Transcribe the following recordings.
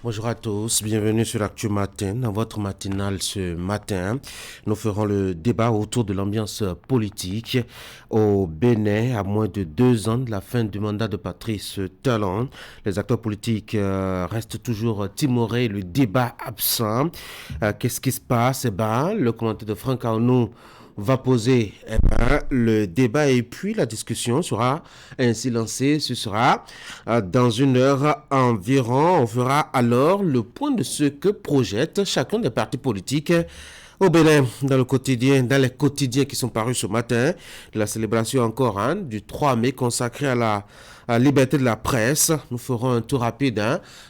Bonjour à tous, bienvenue sur Actu Matin. Dans votre matinale ce matin, nous ferons le débat autour de l'ambiance politique au Bénin à moins de 2 ans de la fin du mandat de Patrice Talon. Les acteurs politiques restent toujours timorés, le débat absent. Qu'est-ce qui se passe? Le commentaire de Franck Arnaud va poser le débat et puis la discussion sera ainsi lancée. Ce sera dans 1 heure environ. On fera alors le point de ce que projette chacun des partis politiques au Bénin, dans les quotidiens qui sont parus ce matin. La célébration encore du 3 mai consacrée à la liberté de la presse. Nous ferons un tour rapide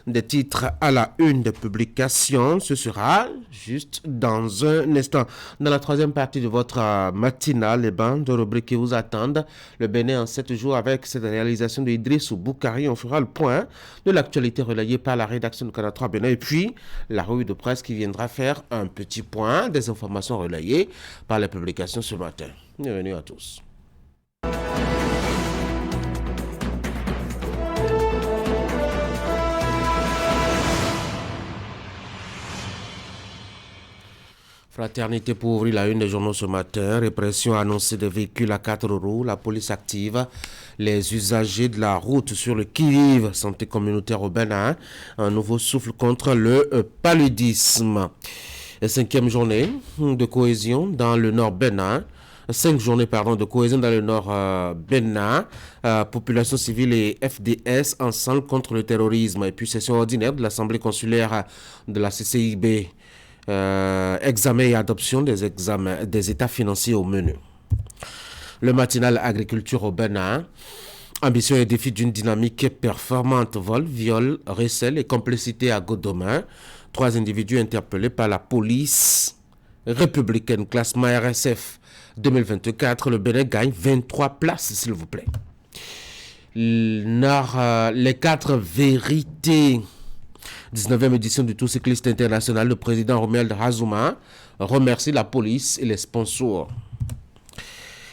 des titres à la une des publications. Ce sera juste dans un instant. Dans la troisième partie de votre matinale, les bandes de rubriques qui vous attendent. Le Bénin en 7 jours avec cette réalisation de Idriss Boukari. On fera le point de l'actualité relayée par la rédaction de Canal 3 Bénin. Et puis, la revue de presse qui viendra faire un petit point des informations relayées par les publications ce matin. Bienvenue à tous. Fraternité pour ouvrir la une des journaux ce matin. Répression annoncée des véhicules à 4 roues. La police active les usagers de la route sur le qui-vive. Santé communautaire au Bénin. Un nouveau souffle contre le paludisme. 5e journée de cohésion dans le nord Bénin. 5 journées de cohésion dans le nord Bénin. Population civile et FDS ensemble contre le terrorisme. Et puis session ordinaire de l'Assemblée consulaire de la CCIB. Examen et adoption des états financiers au menu. Le matinal agriculture au Bénin. Ambition et défi d'une dynamique performante. Vol, viol, recel et complicité à Godomain. 3 individus interpellés par la police républicaine. Classement RSF 2024. Le Bénin gagne 23 places, s'il vous plaît. Les 4 vérités. 19e édition du Tour cycliste international, le président Romuald Hazouma remercie la police et les sponsors.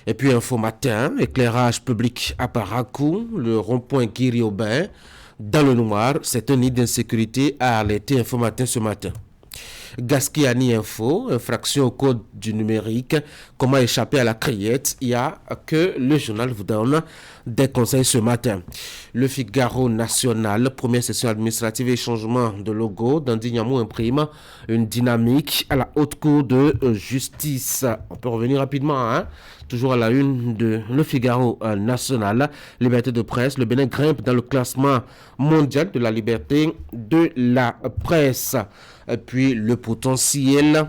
Et puis Info Matin, éclairage public à Parakou, le rond-point Guiri-Aubin, dans le noir, c'est un nid d'insécurité à alerter Info Matin ce matin. Gaskiani Info, infraction au code du numérique, comment échapper à la criette, il y a que le journal vous donne des conseils ce matin. Le Figaro National, première session administrative et changement de logo, Dandy Niamou imprime une dynamique à la haute cour de justice. On peut revenir rapidement, toujours à la une de Le Figaro National, liberté de presse, le Bénin grimpe dans le classement mondial de la liberté de la presse. Et puis le potentiel,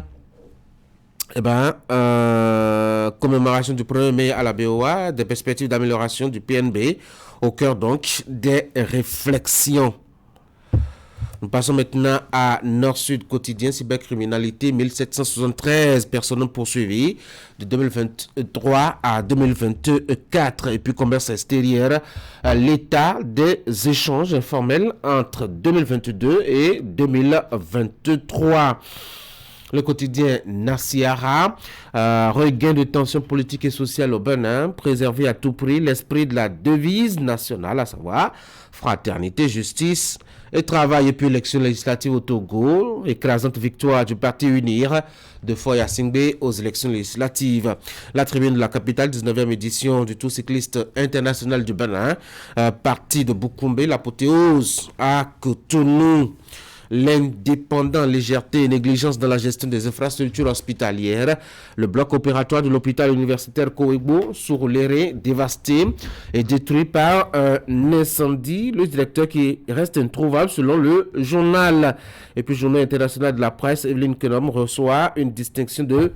commémoration du 1er mai à la BOA, des perspectives d'amélioration du PNB, au cœur donc des réflexions. Nous passons maintenant à Nord-Sud quotidien, cybercriminalité, 1773 personnes poursuivies de 2023 à 2024. Et puis commerce extérieur, l'état des échanges informels entre 2022 et 2023. Le quotidien Nassiara, regain de tension politique et sociale au Bénin, préserver à tout prix l'esprit de la devise nationale, à savoir fraternité, justice et travail. Et puis élection législative au Togo, écrasante victoire du parti Unir de Foy Assingbe aux élections législatives. La tribune de la capitale, 19e édition du Tour cycliste international du Bénin, parti de Boukoumbe, l'apothéose à Cotonou. L'indépendant, légèreté et négligence dans la gestion des infrastructures hospitalières. Le bloc opératoire de l'hôpital universitaire Kouébo, Sourléré, dévasté et détruit par un incendie. Le directeur qui reste introuvable selon le journal. Et puis, Journée internationale de la presse, Evelyne Kenom reçoit une distinction de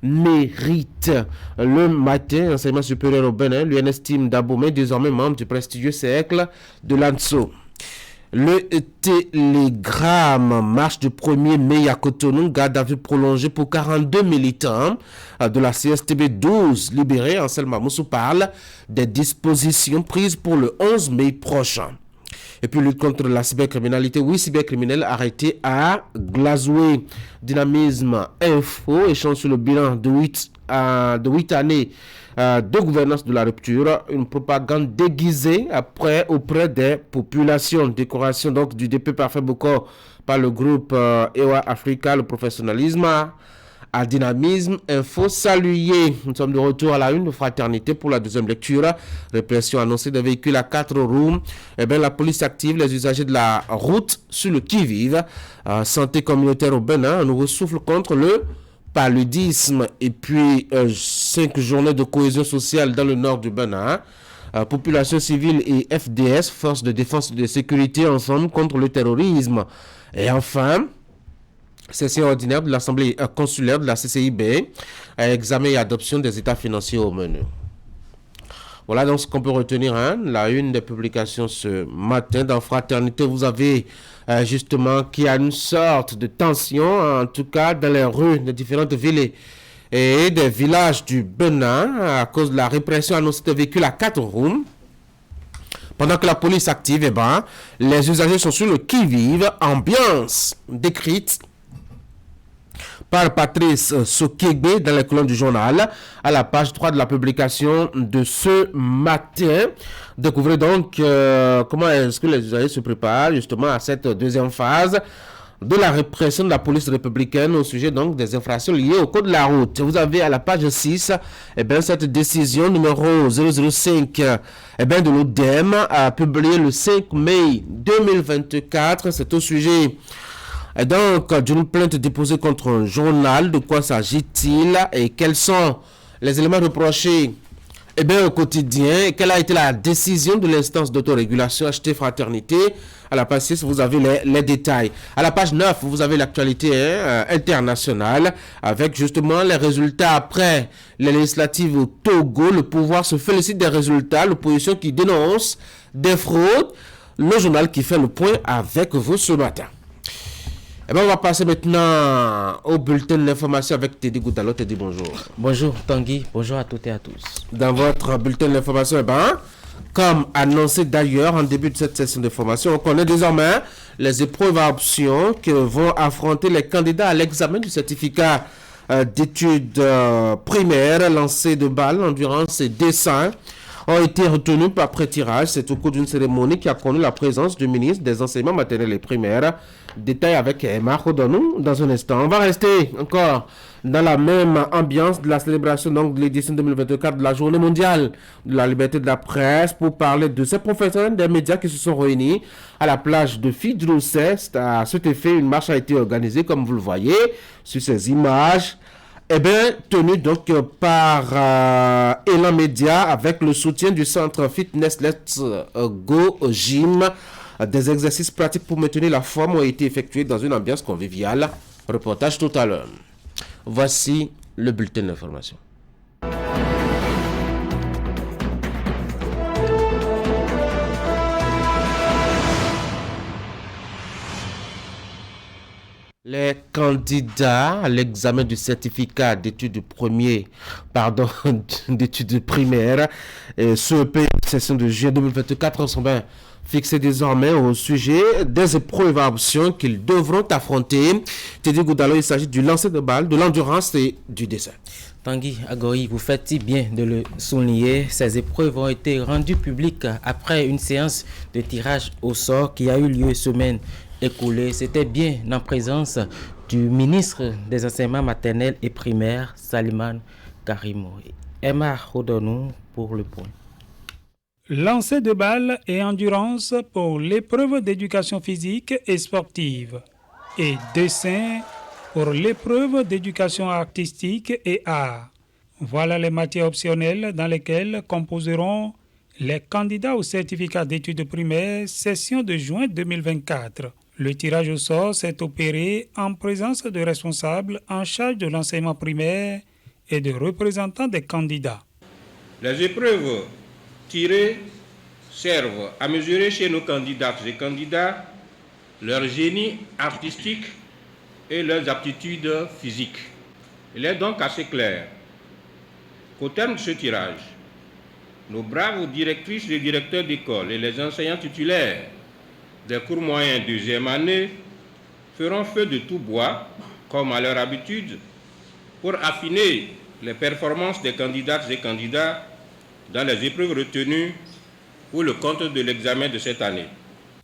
mérite. Le matin, enseignement supérieur au Bénin, l'UNSTIM d'Abomey, désormais membre du prestigieux cercle de l'ANSO. Le Télégramme, marche du 1er mai à Cotonou, garde à vue prolongée pour 42 militants de la CSTB 12 libérés. Ansel Mamoussou parle des dispositions prises pour le 11 mai prochain. Et puis lutte contre la cybercriminalité, 8 cybercriminels arrêtés à Glazoué. Dynamisme Info, échange sur le bilan de 8 années de gouvernance de la rupture, une propagande déguisée auprès des populations. Décoration donc du DP Parfait Bokor par le groupe EWA Africa, le professionnalisme à dynamisme, info salué. Nous sommes de retour à la une de Fraternité pour la deuxième lecture. Répression annoncée des véhicules à 4 roues. Eh bien, la police active les usagers de la route sur le qui-vive. Santé communautaire au Bénin, un nouveau souffle contre le paludisme. Et puis, 5 journées de cohésion sociale dans le nord du Bénin. Population civile et FDS, forces de défense et de sécurité, ensemble contre le terrorisme. Et enfin, session ordinaire de l'Assemblée consulaire de la CCIB, examen et adoption des états financiers au menu. Voilà donc ce qu'on peut retenir, la une des publications ce matin dans Fraternité. Vous avez justement qu'il y a une sorte de tension, en tout cas dans les rues des différentes villes et des villages du Bénin à cause de la répression annoncée de véhicules à 4 roues. Pendant que la police active, les usagers sont sur le qui-vive, ambiance décrite par Patrice Sokegbe dans les colonnes du journal, à la page 3 de la publication de ce matin. Découvrez donc comment est-ce que les usagers se préparent justement à cette deuxième phase de la répression de la police républicaine au sujet donc des infractions liées au code de la route. Vous avez à la page 6 cette décision numéro 005 de l'ODEM a publié le 5 mai 2024. C'est au sujet donc d'une plainte déposée contre un journal. De quoi s'agit-il et quels sont les éléments reprochés au quotidien? Quelle a été la décision de l'instance d'autorégulation HT Fraternité? À la page 6, vous avez les détails. À la page 9, vous avez l'actualité internationale avec justement les résultats après les législatives au Togo. Le pouvoir se félicite des résultats. L'opposition qui dénonce des fraudes. Le journal qui fait le point avec vous ce matin. On va passer maintenant au bulletin d'information avec Teddy Goudalo. Teddy, bonjour. Bonjour Tanguy, bonjour à toutes et à tous. Dans votre bulletin d'information, comme annoncé d'ailleurs en début de cette session de formation, on connaît désormais les épreuves à option que vont affronter les candidats à l'examen du certificat d'études primaires, lancé de balles, endurance et dessin ont été retenus par pré-tirage. C'est au cours d'une cérémonie qui a connu la présence du ministre des enseignements maternels et primaires. Détail avec Emma Rodonou dans un instant. On va rester encore dans la même ambiance de la célébration donc, de l'édition 2024 de la Journée mondiale de la liberté de la presse pour parler de ces professionnels des médias qui se sont réunis à la plage de Fidjousset. À cet effet, une marche a été organisée, comme vous le voyez, sur ces images. Tenu donc par Elan Media avec le soutien du centre Fitness Let's Go Gym. Des exercices pratiques pour maintenir la forme ont été effectués dans une ambiance conviviale. Reportage tout à l'heure. Voici le bulletin d'information. Les candidats à l'examen du certificat d'études d'études primaires, CEP, session de juillet 2024, sont bien fixés désormais au sujet des épreuves à option qu'ils devront affronter. Teddy Goudalo, il s'agit du lancer de balle, de l'endurance et du dessin. Tanguy Agori, vous faites si bien de le souligner. Ces épreuves ont été rendues publiques après une séance de tirage au sort qui a eu lieu semaine écoulée. C'était bien en présence du ministre des enseignements maternels et primaires, Saliman Karimo. Emma Rodonou pour le point. Lancer de balles et endurance pour l'épreuve d'éducation physique et sportive et dessin pour l'épreuve d'éducation artistique et art. Voilà les matières optionnelles dans lesquelles composeront les candidats au certificat d'études primaires session de juin 2024. Le tirage au sort s'est opéré en présence de responsables en charge de l'enseignement primaire et de représentants des candidats. Les épreuves tirées servent à mesurer chez nos candidates et candidats leur génie artistique et leurs aptitudes physiques. Il est donc assez clair qu'au terme de ce tirage, nos braves directrices et directeurs d'école et les enseignants titulaires des cours moyens deuxième année feront feu de tout bois, comme à leur habitude, pour affiner les performances des candidates et candidats dans les épreuves retenues pour le compte de l'examen de cette année.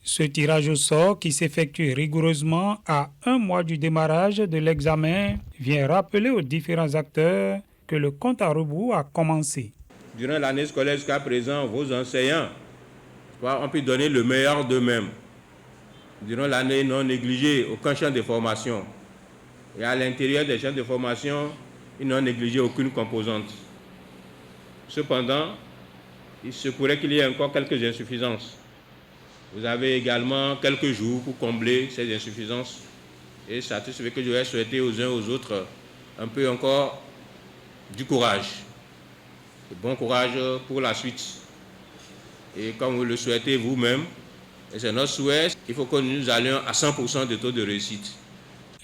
Ce tirage au sort qui s'effectue rigoureusement à un mois du démarrage de l'examen vient rappeler aux différents acteurs que le compte à rebours a commencé. Durant l'année scolaire jusqu'à présent, vos enseignants ont pu donner le meilleur d'eux-mêmes. Durant l'année, non négligé aucun champ de formation. Et à l'intérieur des champs de formation, ils n'ont négligé aucune composante. Cependant, il se pourrait qu'il y ait encore quelques insuffisances. Vous avez également quelques jours pour combler ces insuffisances. Et ça tout ce que je vais souhaiter aux uns aux autres un peu encore du courage. Bon courage pour la suite. Et comme vous le souhaitez vous-même, et c'est notre souhait, il faut que nous allions à 100% de taux de réussite.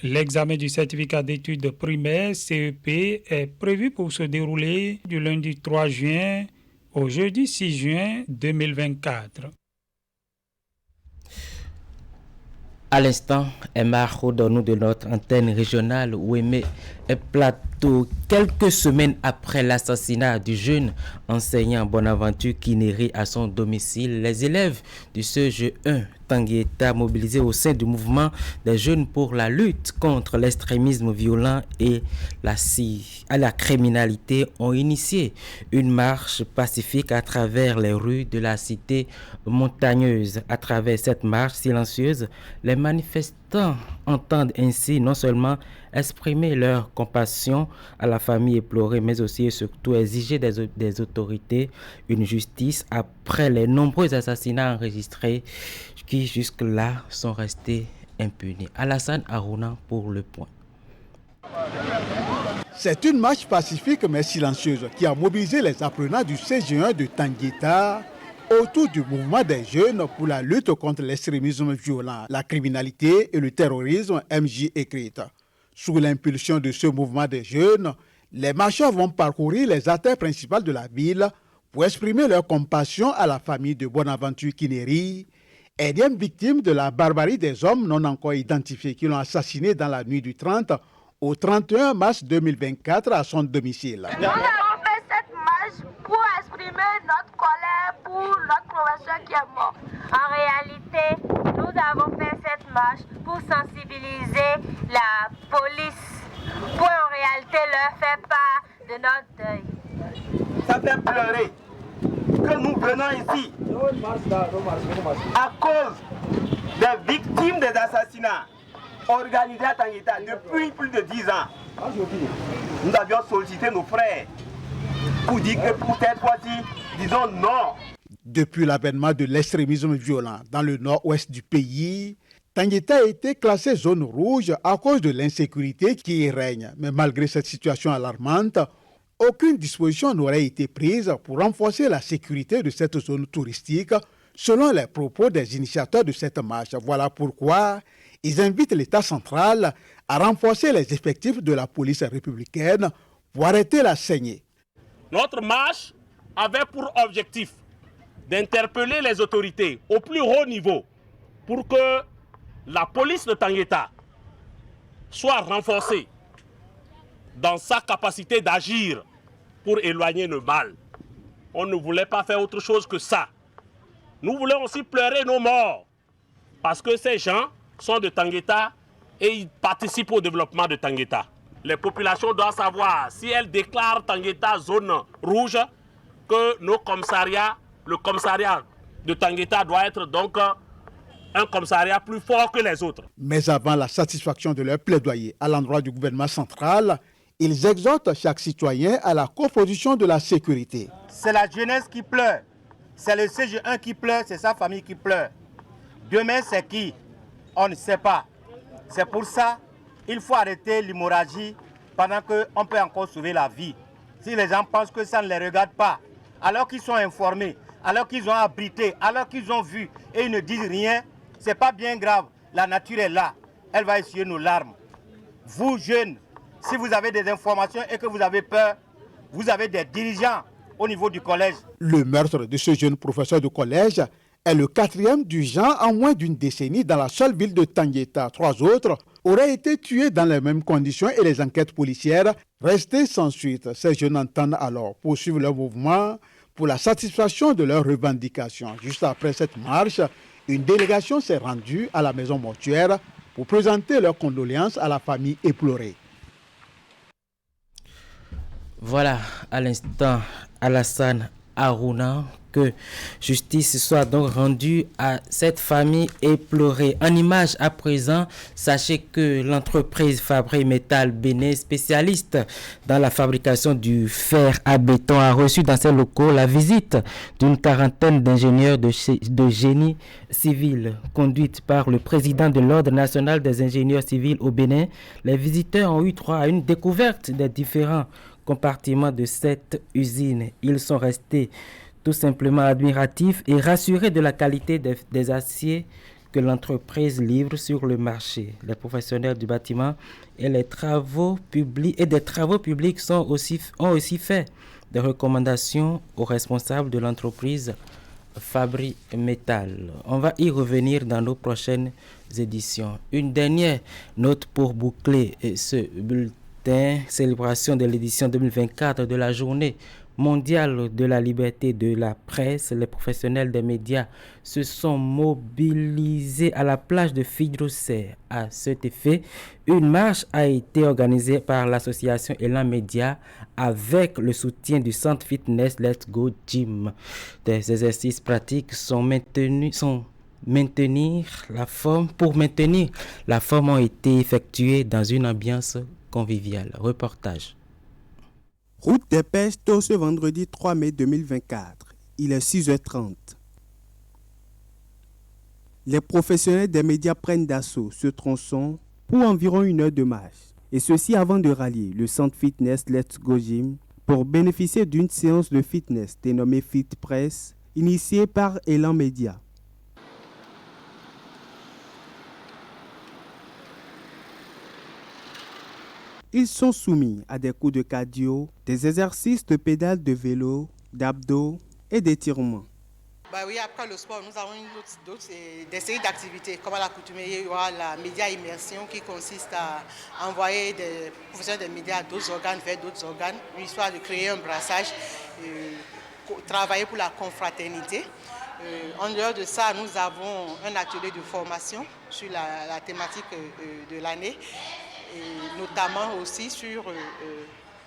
L'examen du certificat d'études primaires CEP est prévu pour se dérouler du lundi 3 juin au jeudi 6 juin 2024. À l'instant, Emma donne-nous de notre antenne régionale Ouémé et Plateau. Quelques semaines après l'assassinat du jeune enseignant Bonaventure Kineri à son domicile, les élèves du CGE1 Tangueta, mobilisés au sein du mouvement des jeunes pour la lutte contre l'extrémisme violent et la criminalité, ont initié une marche pacifique à travers les rues de la cité montagneuse. À travers cette marche silencieuse, les manifestants entendent ainsi non seulement exprimer leur compassion à la famille éplorée, mais aussi et surtout exiger des autorités une justice après les nombreux assassinats enregistrés qui jusque-là sont restés impunis. Alassane Harouna pour Le Point. C'est une marche pacifique mais silencieuse qui a mobilisé les apprenants du CG1 de Tangueta autour du mouvement des jeunes pour la lutte contre l'extrémisme violent, la criminalité et le terrorisme MJ écrite. Sous l'impulsion de ce mouvement des jeunes, les marcheurs vont parcourir les artères principales de la ville pour exprimer leur compassion à la famille de Bonaventure Kineri, énième victime de la barbarie des hommes non encore identifiés qui l'ont assassiné dans la nuit du 30 au 31 mars 2024 à son domicile. Nous avons fait cette marche pour exprimer notre colère pour notre professeur qui est mort. En réalité, nous avons fait cette marche pour sensibiliser la police, pour en réalité leur faire part de notre deuil. Ça fait pleurer que nous venons ici à cause des victimes des assassinats organisés à Tangueta depuis plus de 10 ans. Nous avions sollicité nos frères pour dire que pour cette fois-ci, disons non. Depuis l'avènement de l'extrémisme violent dans le nord-ouest du pays, Tangueta a été classée zone rouge à cause de l'insécurité qui y règne. Mais malgré cette situation alarmante, aucune disposition n'aurait été prise pour renforcer la sécurité de cette zone touristique, selon les propos des initiateurs de cette marche. Voilà pourquoi ils invitent l'État central à renforcer les effectifs de la police républicaine pour arrêter la saignée. Notre marche avait pour objectif d'interpeller les autorités au plus haut niveau pour que la police de Tangueta soit renforcée dans sa capacité d'agir pour éloigner le mal. On ne voulait pas faire autre chose que ça. Nous voulons aussi pleurer nos morts parce que ces gens sont de Tangueta et ils participent au développement de Tangueta. Les populations doivent savoir, si elles déclarent Tangueta zone rouge, que nos commissariats, le commissariat de Tangueta doit être donc un commissariat plus fort que les autres. Mais avant la satisfaction de leur plaidoyer à l'endroit du gouvernement central, ils exhortent chaque citoyen à la composition de la sécurité. C'est la jeunesse qui pleure, c'est le CG1 qui pleure, c'est sa famille qui pleure. Demain, c'est qui? On ne sait pas. C'est pour ça qu'il faut arrêter l'hémorragie pendant qu'on peut encore sauver la vie. Si les gens pensent que ça ne les regarde pas, alors qu'ils sont informés, alors qu'ils ont abrité, alors qu'ils ont vu et ils ne disent rien, c'est pas bien grave. La nature est là. Elle va essuyer nos larmes. Vous, jeunes, si vous avez des informations et que vous avez peur, vous avez des dirigeants au niveau du collège. Le meurtre de ce jeune professeur de collège est le 4e du genre en moins d'une décennie dans la seule ville de Tangueta. 3 autres auraient été tués dans les mêmes conditions et les enquêtes policières restaient sans suite. Ces jeunes entendent alors poursuivre leur mouvement pour la satisfaction de leurs revendications. Juste après cette marche, Une délégation s'est rendue à la maison mortuaire pour présenter leurs condoléances à la famille éplorée. Voilà, à l'instant, Alassane Harouna, que justice soit donc rendue à cette famille éplorée. En image à présent, sachez que l'entreprise Fabri Metal Bénin, spécialiste dans la fabrication du fer à béton, a reçu dans ses locaux la visite d'une quarantaine d'ingénieurs de génie civil, conduite par le président de l'Ordre national des ingénieurs civils au Bénin. Les visiteurs ont eu droit à une découverte des différents compartiments de cette usine. Ils sont restés tout simplement admiratifs et rassurés de la qualité des aciers que l'entreprise livre sur le marché. Les professionnels du bâtiment et des travaux publics ont aussi fait des recommandations aux responsables de l'entreprise Fabri Metal. On va y revenir dans nos prochaines éditions. Une dernière note pour boucler ce bulletin. Célébration de l'édition 2024 de la Journée mondiale de la liberté de la presse. Les professionnels des médias se sont mobilisés à la plage de Fidrousset. À cet effet, une marche a été organisée par l'association Elan Média avec le soutien du centre fitness Let's Go Gym. Des exercices pratiques pour maintenir la forme ont été effectués dans une ambiance conviviale. Reportage. Route des Pêches, tôt ce vendredi 3 mai 2024. Il est 6h30. Les professionnels des médias prennent d'assaut ce tronçon pour environ 1 heure de marche. Et ceci avant de rallier le centre fitness Let's Go Gym pour bénéficier d'une séance de fitness dénommée Fit Press, initiée par Elan Média. Ils sont soumis à des coups de cardio, des exercices de pédale de vélo, d'abdos et d'étirements. Oui, après le sport, nous avons des séries d'activités. Comme à l'accoutumée, il y aura la média immersion qui consiste à envoyer des professionnels des médias d'autres organes vers d'autres organes, histoire de créer un brassage, travailler pour la confraternité. En dehors de ça, nous avons un atelier de formation sur la thématique de l'année, et notamment aussi sur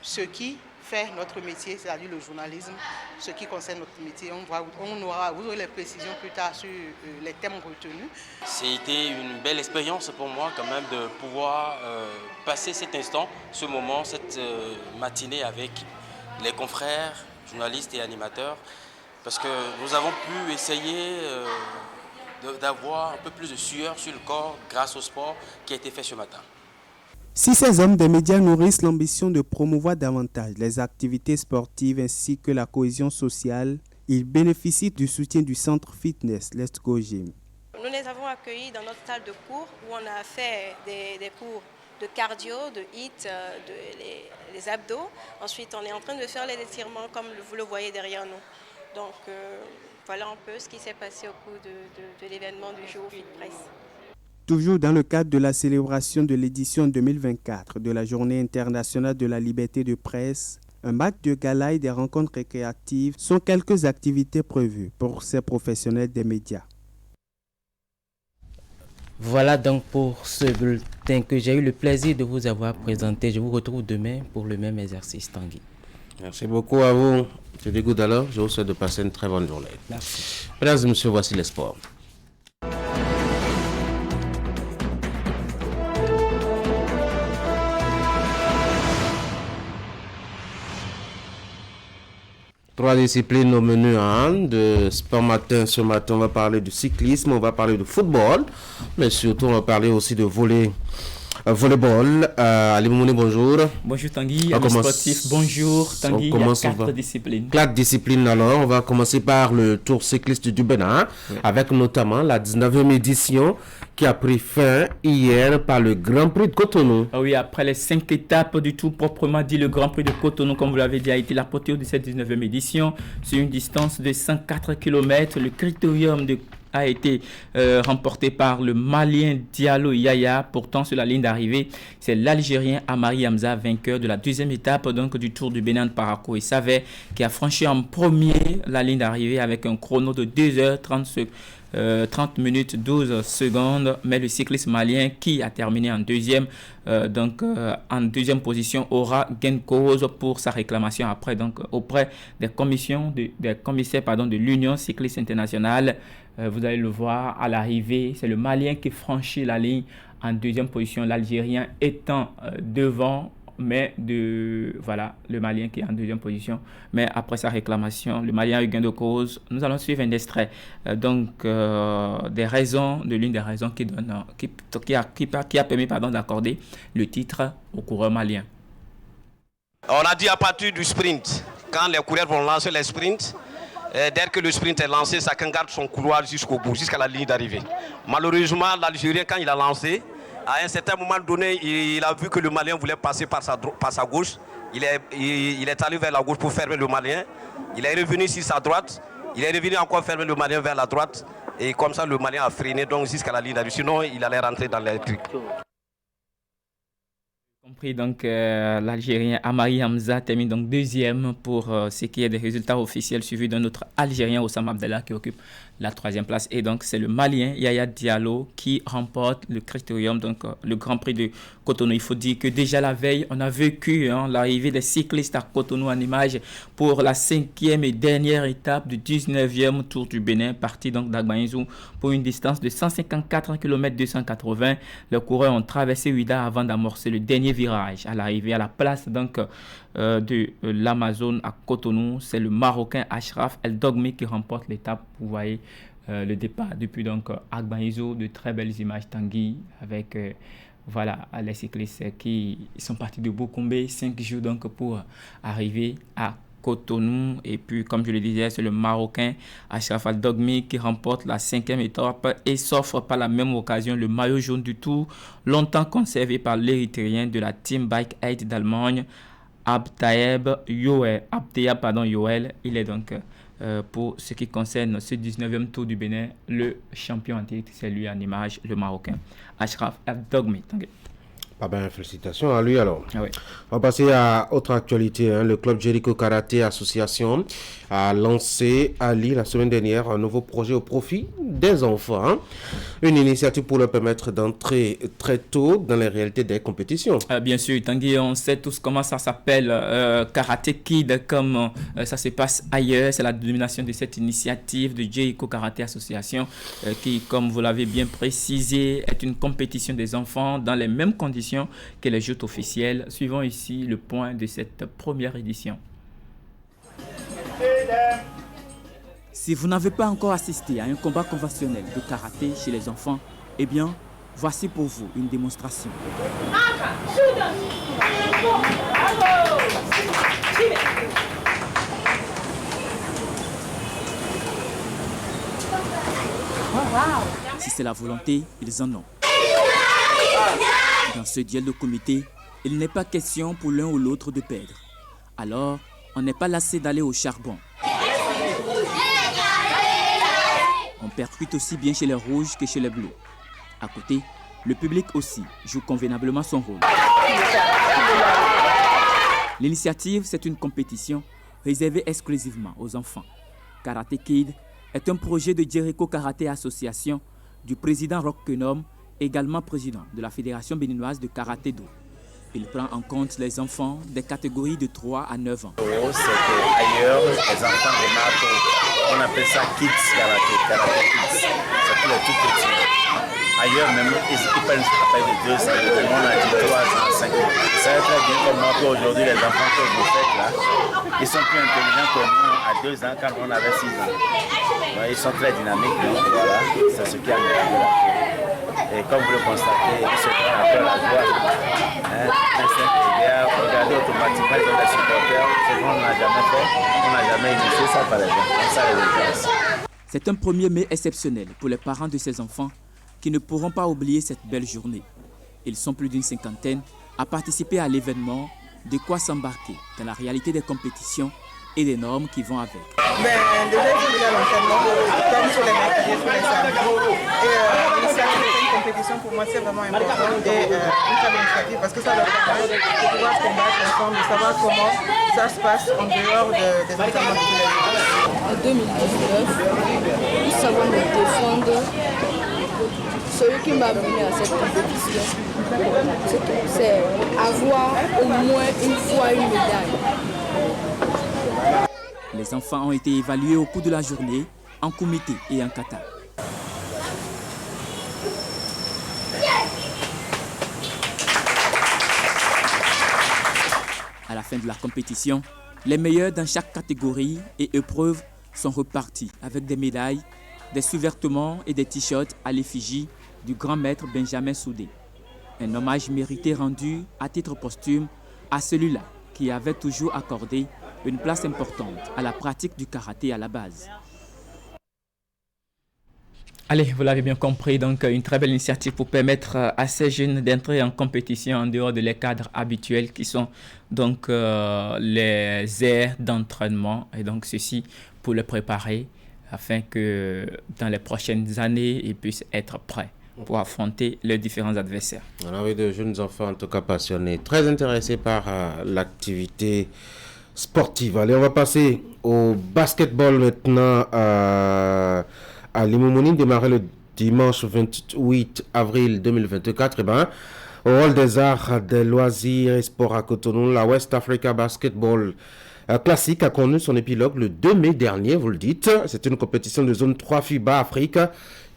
ce qui fait notre métier, c'est-à-dire le journalisme, ce qui concerne notre métier. Vous aurez les précisions plus tard sur les thèmes retenus. C'était une belle expérience pour moi quand même de pouvoir passer cet instant, ce moment, cette matinée avec les confrères, journalistes et animateurs, parce que nous avons pu essayer d'avoir un peu plus de sueur sur le corps grâce au sport qui a été fait ce matin. Si ces hommes des médias nourrissent l'ambition de promouvoir davantage les activités sportives ainsi que la cohésion sociale, ils bénéficient du soutien du centre fitness Let's Go Gym. Nous les avons accueillis dans notre salle de cours où on a fait des cours de cardio, de HIIT, les abdos. Ensuite, on est en train de faire les étirements comme vous le voyez derrière nous. Donc, voilà un peu ce qui s'est passé au cours de l'événement du jour Fit Press. Toujours dans le cadre de la célébration de l'édition 2024 de la Journée internationale de la liberté de presse, un match de gala et des rencontres récréatives sont quelques activités prévues pour ces professionnels des médias. Voilà donc pour ce bulletin que j'ai eu le plaisir de vous avoir présenté. Je vous retrouve demain pour le même exercice, Tanguy. Merci beaucoup à vous. Je dis good alors. Je vous souhaite de passer une très bonne journée. Merci. Mesdames et messieurs, voici les sports. Trois disciplines au menu de Sport Matin. Ce matin, on va parler du cyclisme, on va parler de football, mais surtout, on va parler aussi de volleyball. Ali Moumouni, bonjour. Bonjour Tanguy, amis sportifs, bonjour Tanguy, il y a 4 disciplines. 4 disciplines alors, on va commencer par le Tour cycliste du Bénin, avec notamment la 19e édition qui a pris fin hier par le Grand Prix de Cotonou. Oui, après les 5 étapes du Tour proprement dit, le Grand Prix de Cotonou, comme vous l'avez dit, a été l'apothéose de cette 19e édition. Sur une distance de 104 km, le critérium a été remporté par le Malien Diallo Yaya. Pourtant, sur la ligne d'arrivée, c'est l'Algérien Amari Hamza, vainqueur de la 2e étape donc, du Tour du Bénin de Parakou et Savet, qui a franchi en premier la ligne d'arrivée avec un chrono de 2h30 30 minutes 12 secondes. Mais le cycliste malien qui a terminé en deuxième, en deuxième position aura gain de cause pour sa réclamation après auprès des commissaires de l'Union cycliste internationale. Vous allez le voir à l'arrivée, c'est le Malien qui franchit la ligne en deuxième position, l'Algérien étant devant. Mais le Malien qui est en deuxième position. Mais après sa réclamation, le Malien a eu gain de cause. Nous allons suivre un extrait. Des raisons, de l'une des raisons qui a permis d'accorder le titre au coureur malien. On a dit à partir du sprint, quand les coureurs vont lancer les sprints, dès que le sprint est lancé, chacun garde son couloir jusqu'au bout, jusqu'à la ligne d'arrivée. Malheureusement, l'Algérien, quand il a lancé, à un certain moment donné, il a vu que le Malien voulait passer par sa gauche. Il est allé vers la gauche pour fermer le Malien. Il est revenu sur sa droite. Il est revenu encore fermer le Malien vers la droite. Et comme ça, le Malien a freiné jusqu'à la ligne d'arrivée. Sinon, il allait rentrer dans les trucs. Compris l'Algérien Amari Hamza termine donc deuxième pour ce qui est des résultats officiels, suivi d'un autre Algérien, Oussama Abdallah, qui occupe la troisième place. Et donc c'est le Malien Yaya Diallo qui remporte le critérium, le Grand Prix de Cotonou. Il faut dire que déjà la veille, on a vécu l'arrivée des cyclistes à Cotonou en image pour la 5e et dernière étape du 19e Tour du Bénin, parti donc d'Agbaïnzou pour une distance de 154 km 280. Les coureurs ont traversé Ouida avant d'amorcer le dernier virage. À l'arrivée à la place de l'Amazone à Cotonou, c'est le Marocain Ashraf El Dogmi qui remporte l'étape. Vous voyez le départ depuis Agbaïnzou, de très belles images Tanguy avec les cyclistes qui sont partis de Bokombé, 5 jours pour arriver à Cotonou. Et puis comme je le disais, c'est le Marocain Ashraf El Dogmi qui remporte la 5e étape et s'offre par la même occasion le maillot jaune du Tour, longtemps conservé par l'Érythréen de la Team Bike Aid d'Allemagne, Abtayeb Yoel. Il est donc pour ce qui concerne ce 19e Tour du Bénin, le champion en titre, c'est lui en image, le Marocain Ashraf El Dogmi. Félicitations à lui alors. Ah oui. On va passer à autre actualité. Le club Jericho Karaté Association a lancé à Lille la semaine dernière un nouveau projet au profit des enfants. Une initiative pour leur permettre d'entrer très tôt dans les réalités des compétitions. Bien sûr, Tanguy, on sait tous comment ça s'appelle, Karate Kid, comme ça se passe ailleurs. C'est la dénomination de cette initiative de Jericho Karaté Association qui, comme vous l'avez bien précisé, est une compétition des enfants dans les mêmes conditions que les jeux officiels. Suivons ici le point de cette première édition. Si vous n'avez pas encore assisté à un combat conventionnel de karaté chez les enfants, eh bien, voici pour vous une démonstration. Si c'est la volonté, ils en ont. Dans ce duel de comité, il n'est pas question pour l'un ou l'autre de perdre. Alors, on n'est pas lassé d'aller au charbon. On percute aussi bien chez les rouges que chez les bleus. À côté, le public aussi joue convenablement son rôle. L'initiative, c'est une compétition réservée exclusivement aux enfants. Karate Kid est un projet de Jericho Karaté Association du président Roch Kenom, également président de la Fédération béninoise de karaté-do. Il prend en compte les enfants des catégories de 3 à 9 ans. C'est qu'ailleurs, les enfants remarquent, on appelle ça kids karaté kids. C'est pour les tout petits. Ailleurs, même, ils prennent à peine de 2 ans, on a dit 3 ans, 5 ans. Vous savez très bien comme moi qu'aujourd'hui, les enfants que vous faites là, ils sont plus intelligents que nous à 2 ans quand on avait 6 ans. Ils sont très dynamiques, donc voilà, c'est ce qui a mis. Et comme vous le constatez, ils se prennent après la joie. Regardez automatiquement, ils ont des supporters. Ce qu'on n'a jamais fait, on n'a jamais initié ça par exemple. Ça les intéresse. C'est un premier mai exceptionnel pour les parents de ces enfants qui ne pourront pas oublier cette belle journée. Ils sont plus d'une 50aine à participer à l'événement, de quoi s'embarquer dans la réalité des compétitions et des normes qui vont avec. Déjà, il faut déjà l'entraînement, comme sur les mercredis, sur les samedis. Et l'initiative de une compétition, pour moi, c'est vraiment important. Et une très bonne initiative parce que ça leur permet de pouvoir se combattre ensemble, de savoir comment ça se passe en dehors des entraînements de tous les jours. En 2019, nous savons de défendre celui qui m'a mené à cette compétition. C'est avoir au moins une fois une médaille. Les enfants ont été évalués au cours de la journée en comité et en kata. À la fin de la compétition, les meilleurs dans chaque catégorie et épreuve sont repartis avec des médailles, des sous-vêtements et des t-shirts à l'effigie du grand maître Benjamin Soudé. Un hommage mérité rendu à titre posthume à celui-là qui avait toujours accordé une place importante à la pratique du karaté à la base. Allez, vous l'avez bien compris, donc une très belle initiative pour permettre à ces jeunes d'entrer en compétition en dehors de les cadres habituels qui sont donc les aires d'entraînement, et donc ceci pour les préparer afin que dans les prochaines années, ils puissent être prêts pour affronter les différents adversaires. On avait de jeunes enfants en tout cas passionnés, très intéressés par l'activité sportive. Allez, on va passer au basketball maintenant. À Limoumouni, démarré le dimanche 28 avril 2024, au Hall des Arts, des Loisirs et Sports à Cotonou, la West Africa Basketball Classique a connu son épilogue le 2 mai dernier, vous le dites. C'est une compétition de zone 3 FIBA Afrique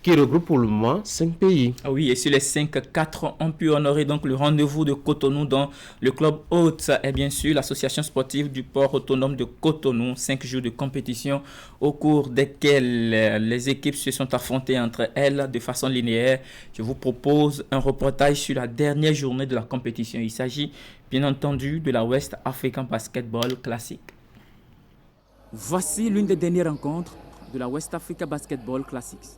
qui regroupe pour le moment 5 pays. Oui, et sur les 5, 4 ont pu honorer donc le rendez-vous de Cotonou dont le club hôte et bien sûr l'association sportive du port autonome de Cotonou. 5 jours de compétition au cours desquels les équipes se sont affrontées entre elles de façon linéaire. Je vous propose un reportage sur la dernière journée de la compétition. Il s'agit bien entendu de la West African Basketball Classic. Voici l'une des dernières rencontres de la West Africa Basketball Classics.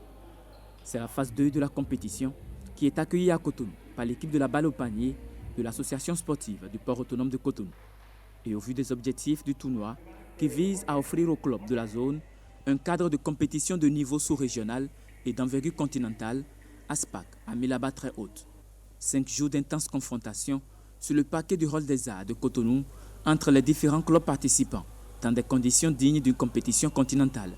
C'est la phase 2 de la compétition qui est accueillie à Cotonou par l'équipe de la balle au panier de l'association sportive du port autonome de Cotonou. Et au vu des objectifs du tournoi qui vise à offrir aux clubs de la zone un cadre de compétition de niveau sous-régional et d'envergure continentale, ASPAC a mis la barre très haute. 5 jours d'intenses confrontations sur le parquet du Hall des Arts de Cotonou entre les différents clubs participants dans des conditions dignes d'une compétition continentale.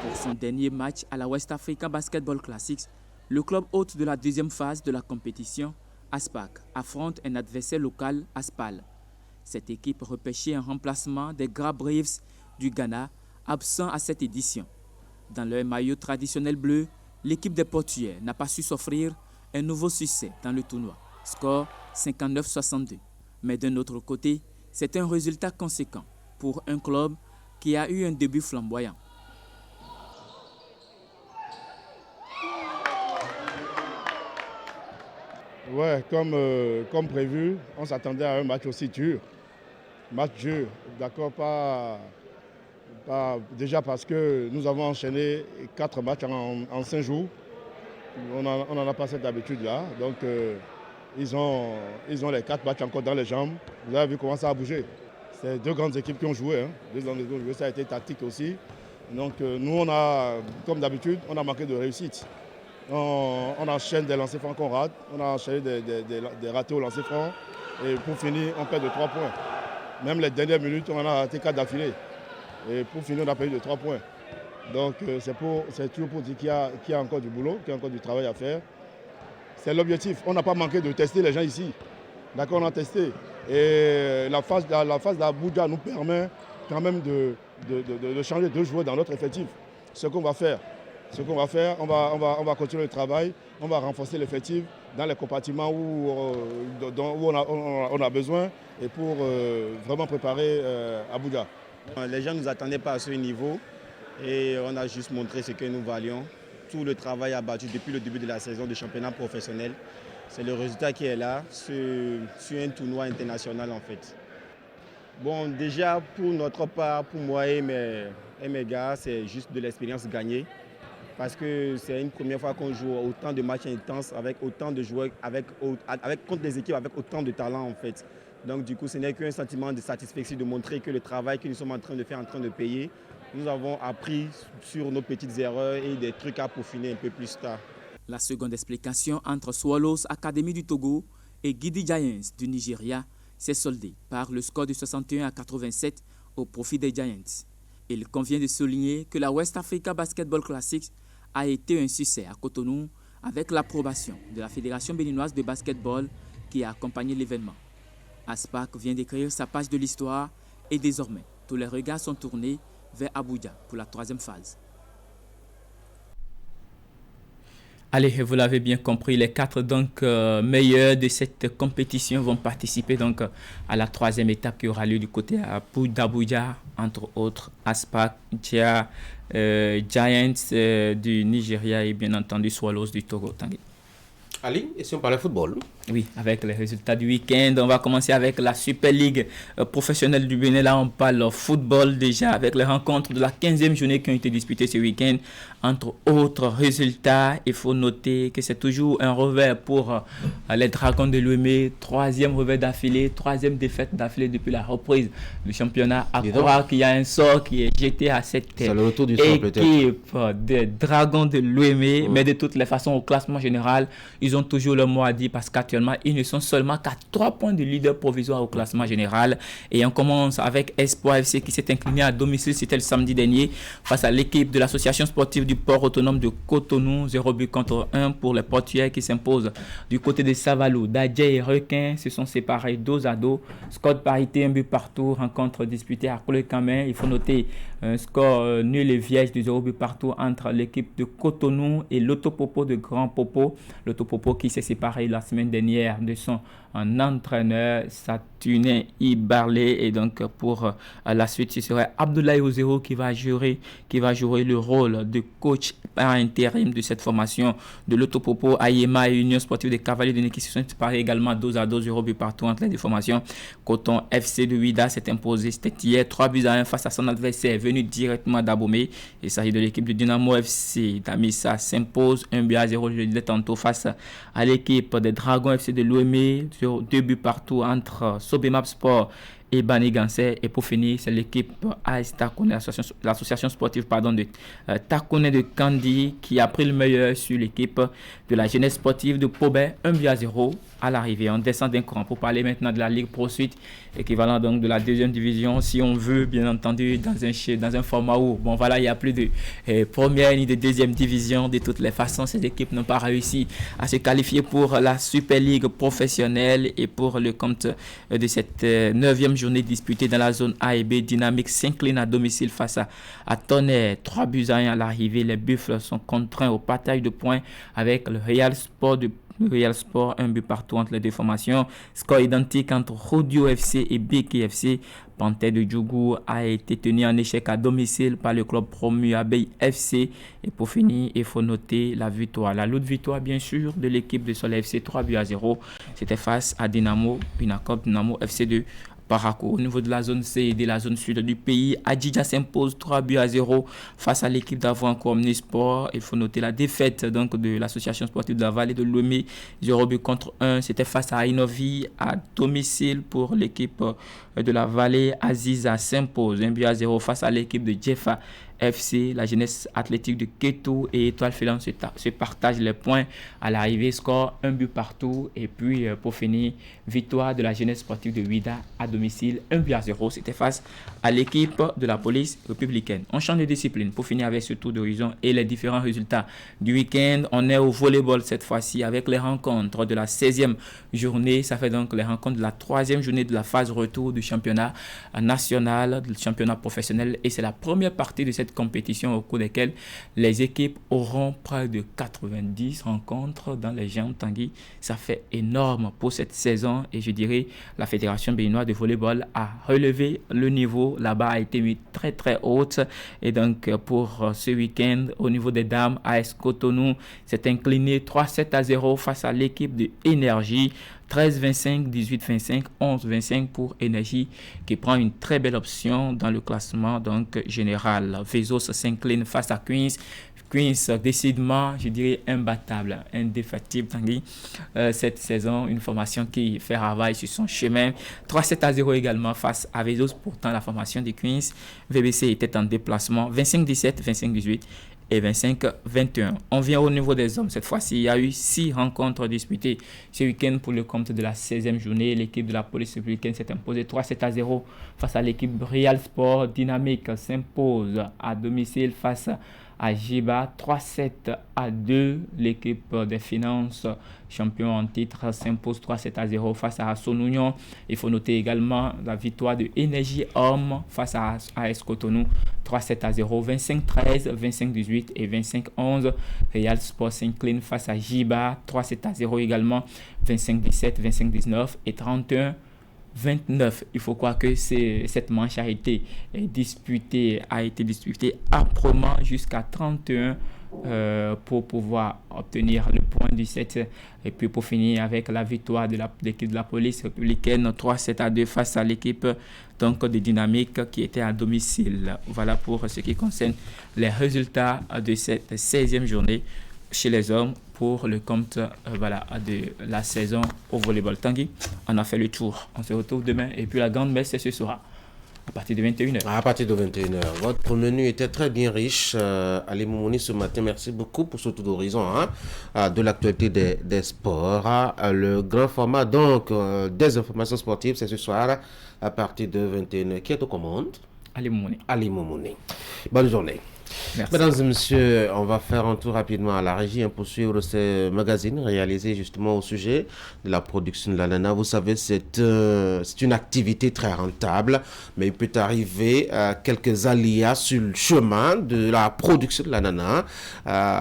Pour son dernier match à la West Africa Basketball Classics, le club hôte de la deuxième phase de la compétition, ASPAC, affronte un adversaire local, ASPAL. Cette équipe repêchée en remplacement des Gras Braves du Ghana, absent à cette édition. Dans leur maillot traditionnel bleu, l'équipe des Portugais n'a pas su s'offrir un nouveau succès dans le tournoi. Score 59-62. Mais d'un autre côté, c'est un résultat conséquent pour un club qui a eu un début flamboyant. Ouais, comme prévu, on s'attendait à un match aussi dur. Match dur, d'accord, déjà parce que nous avons enchaîné 4 matchs en 5 jours. On n'en a pas cette habitude-là. Donc, ils ont les 4 matchs encore dans les jambes. Vous avez vu comment ça a bougé. C'est 2 grandes équipes qui ont joué. Ça a été tactique aussi. Donc, nous, on a, comme d'habitude, on a manqué de réussite. On enchaîne des lancers francs qu'on rate. On a enchaîné des ratés au lancer franc. Et pour finir, on perd de 3 points. Même les dernières minutes, on en a raté 4 d'affilée. Et pour finir, on a perdu de 3 points. Donc c'est toujours pour dire qu'il y a encore du boulot, qu'il y a encore du travail à faire. C'est l'objectif. On n'a pas manqué de tester les gens ici. D'accord, on a testé. Et la phase d'Abuja nous permet quand même de changer 2 joueurs dans notre effectif. Ce qu'on va faire, on va continuer le travail, on va renforcer l'effectif dans les compartiments où on a besoin et pour vraiment préparer Abuja. Les gens ne nous attendaient pas à ce niveau et on a juste montré ce que nous valions. Tout le travail abattu depuis le début de la saison de championnat professionnel, c'est le résultat qui est là sur un tournoi international en fait. Bon, déjà pour notre part, pour moi et mes gars, c'est juste de l'expérience gagnée. parce que c'est une première fois qu'on joue autant de matchs intenses avec autant de joueurs, contre des équipes avec autant de talent en fait. Donc du coup, ce n'est qu'un sentiment de satisfaction de montrer que le travail que nous sommes en train de faire, en train de payer. Nous avons appris sur nos petites erreurs et des trucs à peaufiner un peu plus tard. La seconde explication entre Swallows Academy du Togo et Gidi Giants du Nigeria s'est soldée par le score de 61-87 au profit des Giants. Il convient de souligner que la West Africa Basketball Classics a été un succès à Cotonou avec l'approbation de la Fédération béninoise de basketball qui a accompagné l'événement. ASPAC vient d'écrire sa page de l'histoire et désormais tous les regards sont tournés vers Abuja pour la troisième phase. Allez, vous l'avez bien compris, les 4 meilleurs de cette compétition vont participer donc à la troisième étape qui aura lieu du côté d'Abuja, entre autres ASPAC, Giants du Nigeria et bien entendu Swallows du Togo. Tanguy. Ali, et si on parlait football? Oui, avec les résultats du week-end, on va commencer avec la Super League professionnelle du Bénin. Là, on parle football déjà avec les rencontres de la 15e journée qui ont été disputées ce week-end. Entre autres résultats, il faut noter que c'est toujours un revers pour les Dragons de Lomé. 3e revers d'affilée, 3e défaite d'affilée depuis la reprise du championnat. À croire qu'il y a un sort qui est jeté à cette équipe des Dragons de Lomé. Mais de toutes les façons, au classement général, ils ont toujours le mot à dire parce qu'actuellement, ils ne sont seulement qu'à 3 points de leader provisoire au classement général. Et on commence avec Espoir FC qui s'est incliné à domicile, c'était le samedi dernier, face à l'équipe de l'association sportive du port autonome de Cotonou, 0 but contre 1 pour les portuaires qui s'imposent du côté de Savalou. Dadje et Requin se sont séparés dos à dos. Score parité, 1 but partout, rencontre disputée à Koulé-Kamen. Il faut noter un score nul et vierge de 0 but partout entre l'équipe de Cotonou et l'Autopopo de Grand Popo. L'Autopopo qui s'est séparé la semaine dernière de son entraîneur Saturnin Ibarlé, et donc pour la suite ce serait Abdoulaye Ozero qui va jouer le rôle de coach par intérim de cette formation de l'Autopopo. Ayema et Union Sportive des Cavaliers de Niki se sont séparés également dos à dos, 0 but partout entre les deux formations. Coton FC de Ouida s'est imposé, c'était hier 3 buts à 1 face à son adversaire venu directement d'Abomey. Il s'agit de l'équipe de Dynamo FC. Damissa s'impose 1 but à 0, je le disais tantôt, face à l'équipe des Dragons FC de Lomé. 2 buts partout entre Sobemap Sport et Bani Gansé. Et pour finir, c'est l'équipe AS Takone, l'association sportive de Takone de Kandi, qui a pris le meilleur sur l'équipe de la jeunesse sportive de Pobé, 1 but à 0 à l'arrivée. On descend d'un cran pour parler maintenant de la Ligue Pro Suite, équivalent donc de la 2e division, si on veut, bien entendu, dans un format où, bon voilà, il n'y a plus de première ni de 2e division. De toutes les façons, ces équipes n'ont pas réussi à se qualifier pour la Super League professionnelle. Et pour le compte de cette 9e journée disputée dans la zone A et B, Dynamique s'incline à domicile face à Tonnerre, 3 buts à 1 à l'arrivée. Les Buffles sont contraints au partage de points avec le Real Sport, 1 but partout entre les deux formations. Score identique entre Rodio FC et BK FC. Panthère de Djougou a été tenu en échec à domicile par le club promu Abeille FC. Et pour finir, il faut noter la victoire. La lourde victoire, bien sûr, de l'équipe de Soleil FC, 3 buts à 0. C'était face à Dynamo FC de Paraco. Au niveau de la zone C et de la zone sud du pays, Adjidja s'impose 3 buts à 0 face à l'équipe d'Avranco Omnisport. Il faut noter la défaite donc de l'association sportive de la vallée de Lomé, 0 but contre 1. C'était face à Inovi à domicile pour l'équipe de la vallée. Aziza s'impose 1 but à 0 face à l'équipe de Jeffa FC. La jeunesse athlétique de Keto et Étoile Filante se partagent les points à l'arrivée. Score 1 but partout. Et puis pour finir, victoire de la jeunesse sportive de Ouida à domicile, 1 but à 0. C'était face à l'équipe de la police républicaine. On change de discipline pour finir avec ce tour d'horizon et les différents résultats du week-end. On est au volleyball cette fois-ci avec les rencontres de la 16e journée. Ça fait donc les rencontres de la 3e journée de la phase retour du championnat national, du championnat professionnel. Et c'est la première partie de cette compétition au cours desquelles les équipes auront près de 90 rencontres dans les jambes. Tanguy, ça fait énorme pour cette saison et je dirais la Fédération béninoise de volleyball a relevé le niveau. Là-bas a été mis très très haute et donc pour ce week-end au niveau des dames, AS Cotonou s'est incliné 3-7 à 0 face à l'équipe de Énergie. 13-25, 18-25, 11-25 pour Énergie qui prend une très belle option dans le classement donc général. Vezos s'incline face à Queens. Queens, décidément, je dirais imbattable, indéfectible, Tanguy. Cette saison, une formation qui fait ravaille sur son chemin. 3-7-0 également face à Vezos. Pourtant, la formation des Queens, VBC était en déplacement 25-17, 25-18 et 25-21. On vient au niveau des hommes. Cette fois-ci, il y a eu 6 rencontres disputées ce week-end pour le compte de la 16e journée. L'équipe de la police républicaine s'est imposée 3-7-0 face à l'équipe Real Sport. Dynamique s'impose à domicile face à Jiba, 3-7-2. L'équipe des finances, champion en titre, s'impose 3-7-0 face à Sonunion. Il faut noter également la victoire de Énergie Homme face à AS Cotonou, 3-7-0, 25-13, 25-18 et 25-11. Real Sport s'incline face à Jiba, 3-7-0 également, 25-17, 25-19 et 31-29. Il faut croire que cette manche a été disputée âprement jusqu'à 31 pour pouvoir obtenir le point du 7. Et puis pour finir avec la victoire de l'équipe de la police républicaine 3-7-2 face à l'équipe donc de Dynamique qui était à domicile. Voilà pour ce qui concerne les résultats de cette 16e journée chez les hommes pour le compte de la saison au volleyball. Tanguy, on a fait le tour. On se retrouve demain et puis la grande messe ce sera à partir de 21h. À partir de 21h. Votre menu était très bien riche. Ali Moumouni, ce matin, merci beaucoup pour ce tour d'horizon de l'actualité des sports. Le grand format donc des informations sportives, c'est ce soir à partir de 21h. Qui est aux commandes? Ali Moumouni. Ali Moumouni. Bonne journée. Merci. Mesdames et messieurs, on va faire un tour rapidement à la régie pour suivre ces magazines réalisés justement au sujet de la production de l'ananas. Vous savez, c'est une activité très rentable, mais il peut arriver quelques aléas sur le chemin de la production de l'ananas.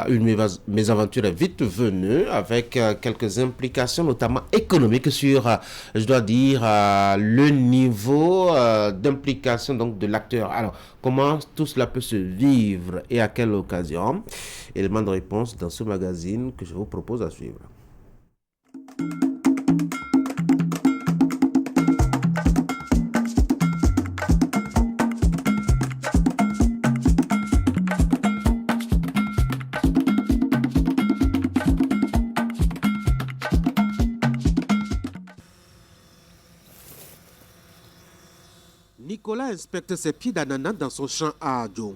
Une mésaventure est vite venue avec quelques implications, notamment économiques sur, je dois dire, le niveau d'implication donc de l'acteur. Alors, comment tout cela peut se vivre et à quelle occasion? Élément de réponse dans ce magazine que je vous propose à suivre. Nicolas inspecte ses pieds d'ananas dans son champ à Adjong.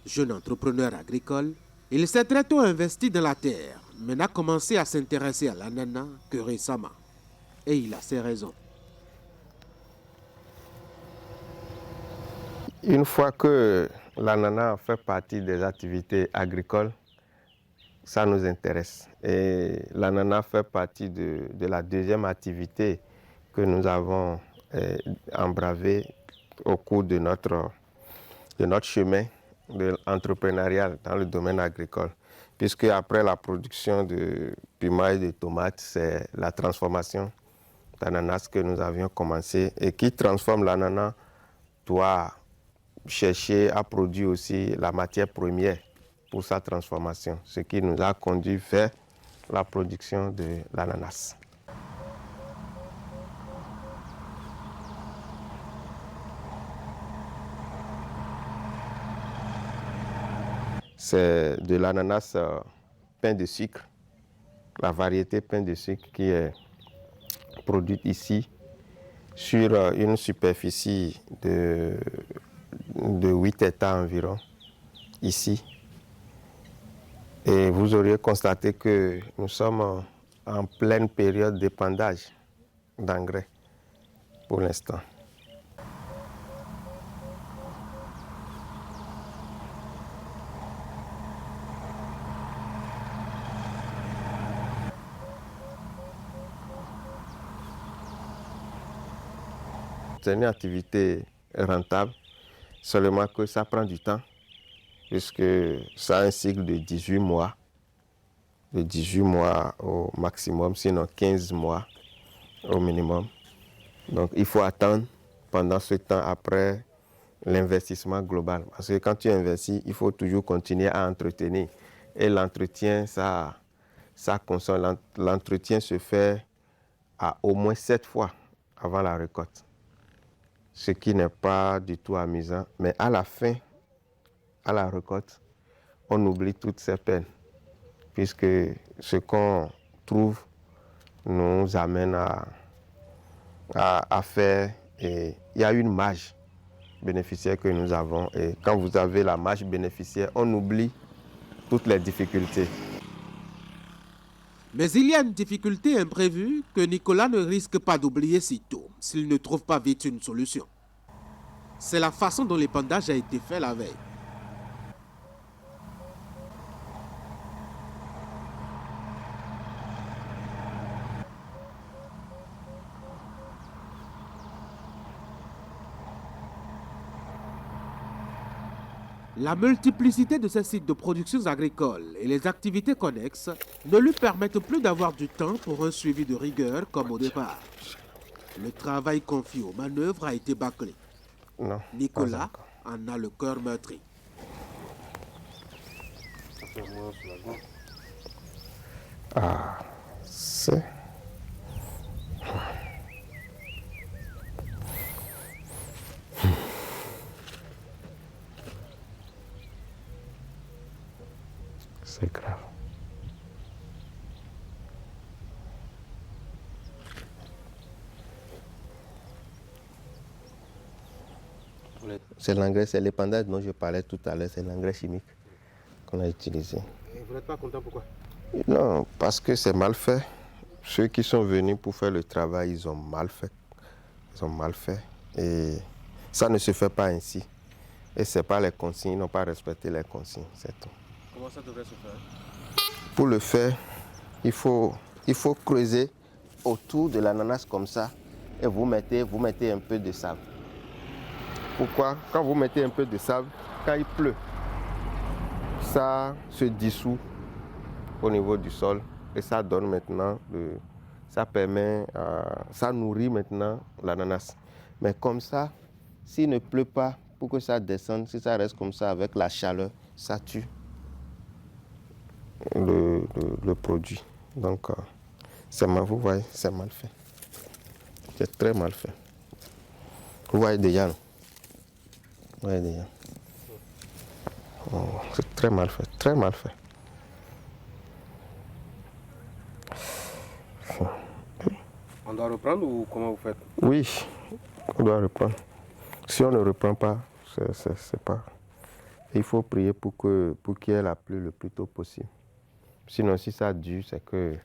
Jeune entrepreneur agricole, il s'est très tôt investi dans la terre, mais n'a commencé à s'intéresser à l'ananas que récemment. Et il a ses raisons. Une fois que l'ananas fait partie des activités agricoles, ça nous intéresse. Et l'ananas fait partie de la deuxième activité que nous avons embravé au cours de notre chemin entrepreneurial dans le domaine agricole. Puisque après la production de piments et de tomates, c'est la transformation d'ananas que nous avions commencé. Et qui transforme l'ananas doit chercher à produire aussi la matière première pour sa transformation, ce qui nous a conduit vers la production de l'ananas. C'est de l'ananas pain de sucre, la variété pain de sucre qui est produite ici sur une superficie de 8 hectares environ, ici. Et vous auriez constaté que nous sommes en pleine période d'épandage d'engrais pour l'instant. C'est une activité rentable, seulement que ça prend du temps, puisque ça a un cycle de 18 mois. De 18 mois au maximum, sinon 15 mois au minimum. Donc il faut attendre pendant ce temps après l'investissement global. Parce que quand tu investis, il faut toujours continuer à entretenir. Et l'entretien, ça consomme. L'entretien se fait à au moins 7 fois avant la récolte. Ce qui n'est pas du tout amusant. Mais à la fin à la récolte, on oublie toutes ces peines, puisque ce qu'on trouve nous amène à faire, et il y a une marge bénéficiaire que nous avons, et quand vous avez la marge bénéficiaire, on oublie toutes les difficultés. Mais il y a une difficulté imprévue que Nicolas ne risque pas d'oublier sitôt, s'il ne trouve pas vite une solution. C'est la façon dont l'épandage a été fait la veille. La multiplicité de ces sites de production agricole et les activités connexes ne lui permettent plus d'avoir du temps pour un suivi de rigueur comme au départ. Le travail confié aux manœuvres a été bâclé. Non, Nicolas en a le cœur meurtri. Ah, c'est... C'est grave. C'est l'engrais, c'est l'épandage dont je parlais tout à l'heure, c'est l'engrais chimique qu'on a utilisé. Et vous n'êtes pas content, pourquoi? Non, parce que c'est mal fait. Ceux qui sont venus pour faire le travail, ils ont mal fait. Ils ont mal fait. Et ça ne se fait pas ainsi. Et ce n'est pas les consignes, ils n'ont pas respecté les consignes, c'est tout. Comment ça devrait se faire? Pour le faire, il faut creuser autour de l'ananas comme ça et vous mettez un peu de sable. Pourquoi? Quand vous mettez un peu de sable, quand il pleut, ça se dissout au niveau du sol et ça donne maintenant, ça nourrit maintenant l'ananas. Mais comme ça, s'il ne pleut pas, pour que ça descende, si ça reste comme ça avec la chaleur, ça tue le produit. Donc, vous voyez, c'est mal fait. C'est très mal fait. Vous voyez déjà, non? Vous voyez déjà. Oh, c'est très mal fait, très mal fait. On doit reprendre ou comment vous faites? Oui, on doit reprendre. Si on ne reprend pas, c'est pas... Il faut prier pour qu'il y ait la pluie le plus tôt possible. Sinon, si ça dure, c'est que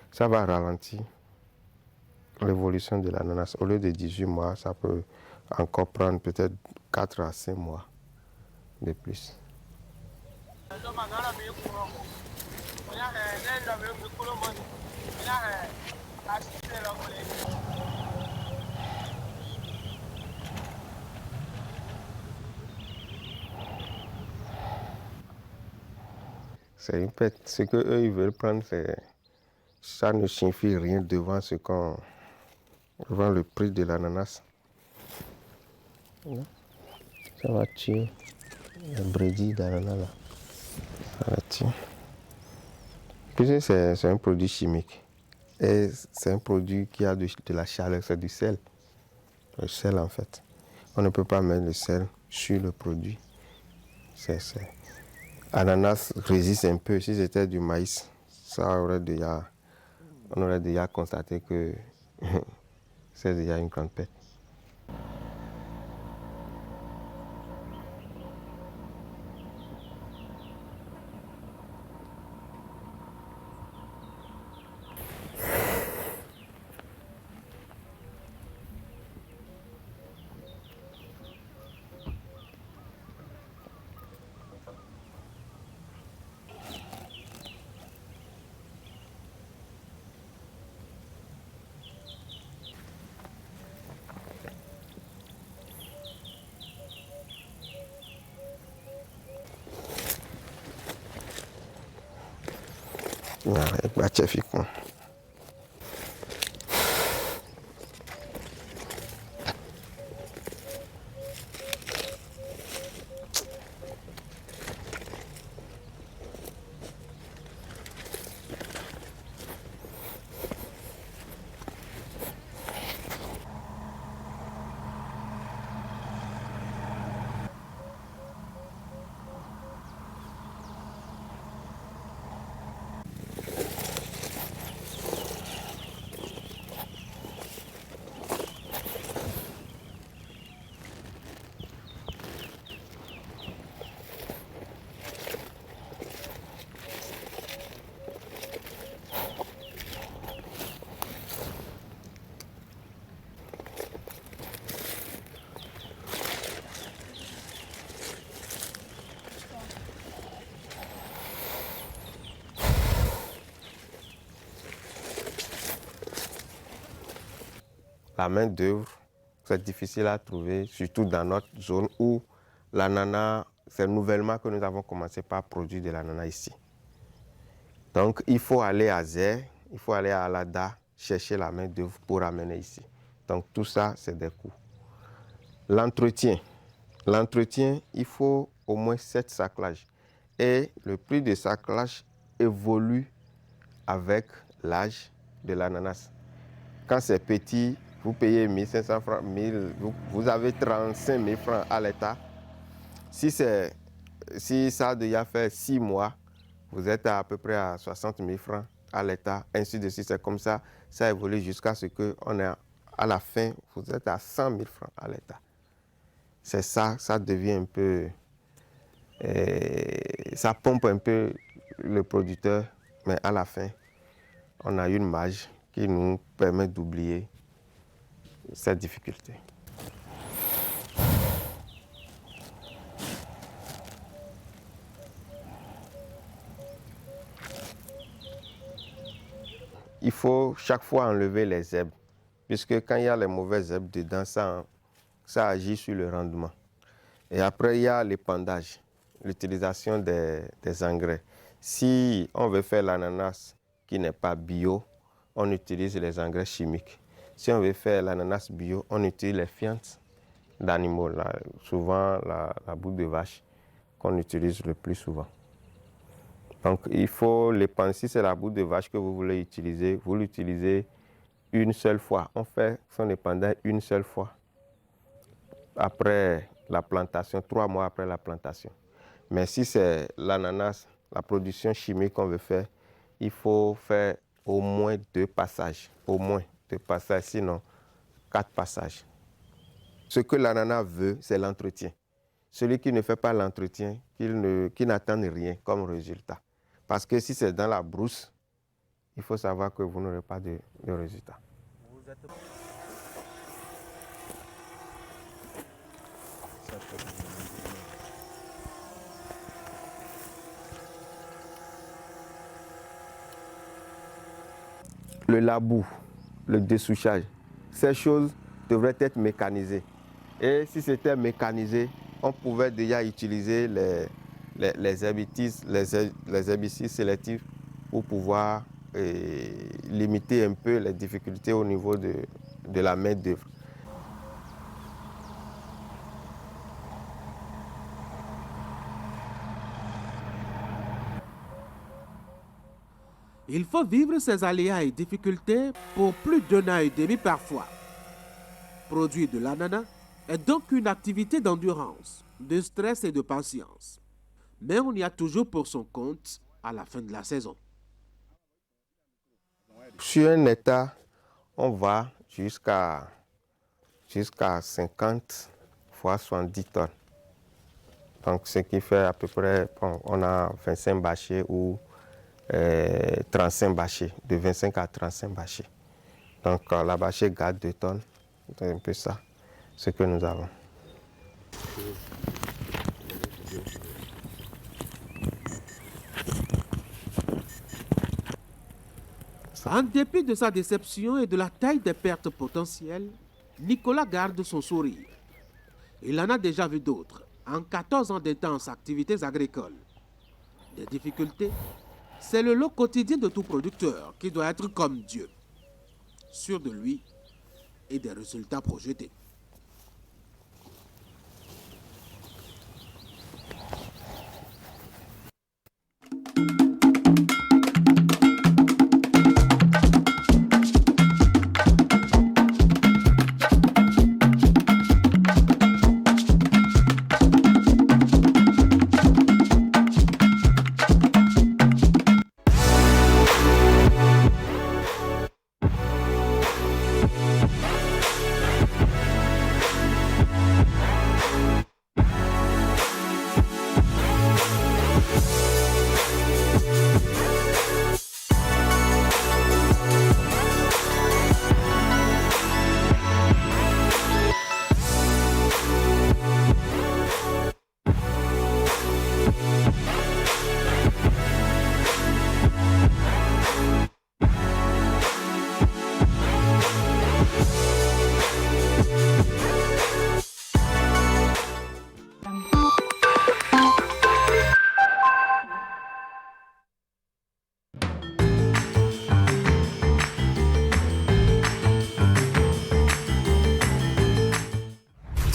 ça va ralentir l'évolution de l'ananas. Au lieu de 18 mois, ça peut encore prendre peut-être 4 à 5 mois de plus. C'est une pète. Ce qu'eux ils veulent prendre, ça ne signifie rien devant devant le prix de l'ananas. Ça va tuer le brédis d'ananas là. Ça va tuer. Puis c'est un produit chimique. Et c'est un produit qui a de la chaleur, c'est du sel. Le sel en fait. On ne peut pas mettre le sel sur le produit. Ananas résiste un peu. Si c'était du maïs, on aurait déjà constaté que c'est déjà une grande perte. la main-d'œuvre, c'est difficile à trouver, surtout dans notre zone où l'ananas, c'est nouvellement que nous avons commencé par produire de l'ananas ici. Donc il faut aller à Zé, il faut aller à Alada, chercher la main-d'œuvre pour amener ici. Donc tout ça, c'est des coûts. L'entretien, il faut au moins 7 saclages. Et le prix de saclage évolue avec l'âge de l'ananas. Quand c'est petit, vous payez 1500 francs, 1000, vous avez 35 000 francs à l'État. Si ça a déjà fait 6 mois, vous êtes à peu près à 60 000 francs à l'État, ainsi de suite. C'est comme ça, ça évolue jusqu'à ce qu'on est à la fin, vous êtes à 100 000 francs à l'État. C'est ça, ça devient un peu... ça pompe un peu le producteur, mais à la fin, on a une marge qui nous permet d'oublier cette difficulté. Il faut chaque fois enlever les herbes, puisque quand il y a les mauvaises herbes dedans, ça agit sur le rendement. Et après, il y a l'épandage, l'utilisation des engrais. Si on veut faire l'ananas qui n'est pas bio, on utilise les engrais chimiques. Si on veut faire l'ananas bio, on utilise les fientes d'animaux, souvent la boue de vache qu'on utilise le plus souvent. Donc il faut l'épandre. Si c'est la boue de vache que vous voulez utiliser, vous l'utilisez une seule fois. On fait son épandage une seule fois après la plantation, 3 mois après la plantation. Mais si c'est l'ananas, la production chimique qu'on veut faire, il faut faire au moins 2 passages. Au moins 2 passages, sinon 4 passages. Ce que l'ananas veut, c'est l'entretien. Celui qui ne fait pas l'entretien, qui n'attend rien comme résultat. Parce que si c'est dans la brousse, il faut savoir que vous n'aurez pas de résultat. Le labour, le dessouchage, ces choses devraient être mécanisées. Et si c'était mécanisé, on pouvait déjà utiliser les herbicides sélectifs pour pouvoir limiter un peu les difficultés au niveau de la main-d'œuvre. Il faut vivre ces aléas et difficultés pour plus d'1 an et demi parfois. Produire de l'ananas est donc une activité d'endurance, de stress et de patience. Mais on y a toujours pour son compte à la fin de la saison. Sur un hectare, on va jusqu'à 50 fois 70 tonnes. Donc ce qui fait à peu près, on a 25 bâchers ou 35 bâchers, de 25 à 35 bâchers. Donc la bâchée garde 2 tonnes, c'est un peu ça, ce que nous avons. En dépit de sa déception et de la taille des pertes potentielles, Nicolas garde son sourire. Il en a déjà vu d'autres, en 14 ans d'intenses activités agricoles. Des difficultés, c'est le lot quotidien de tout producteur qui doit être comme Dieu, sûr de lui et des résultats projetés.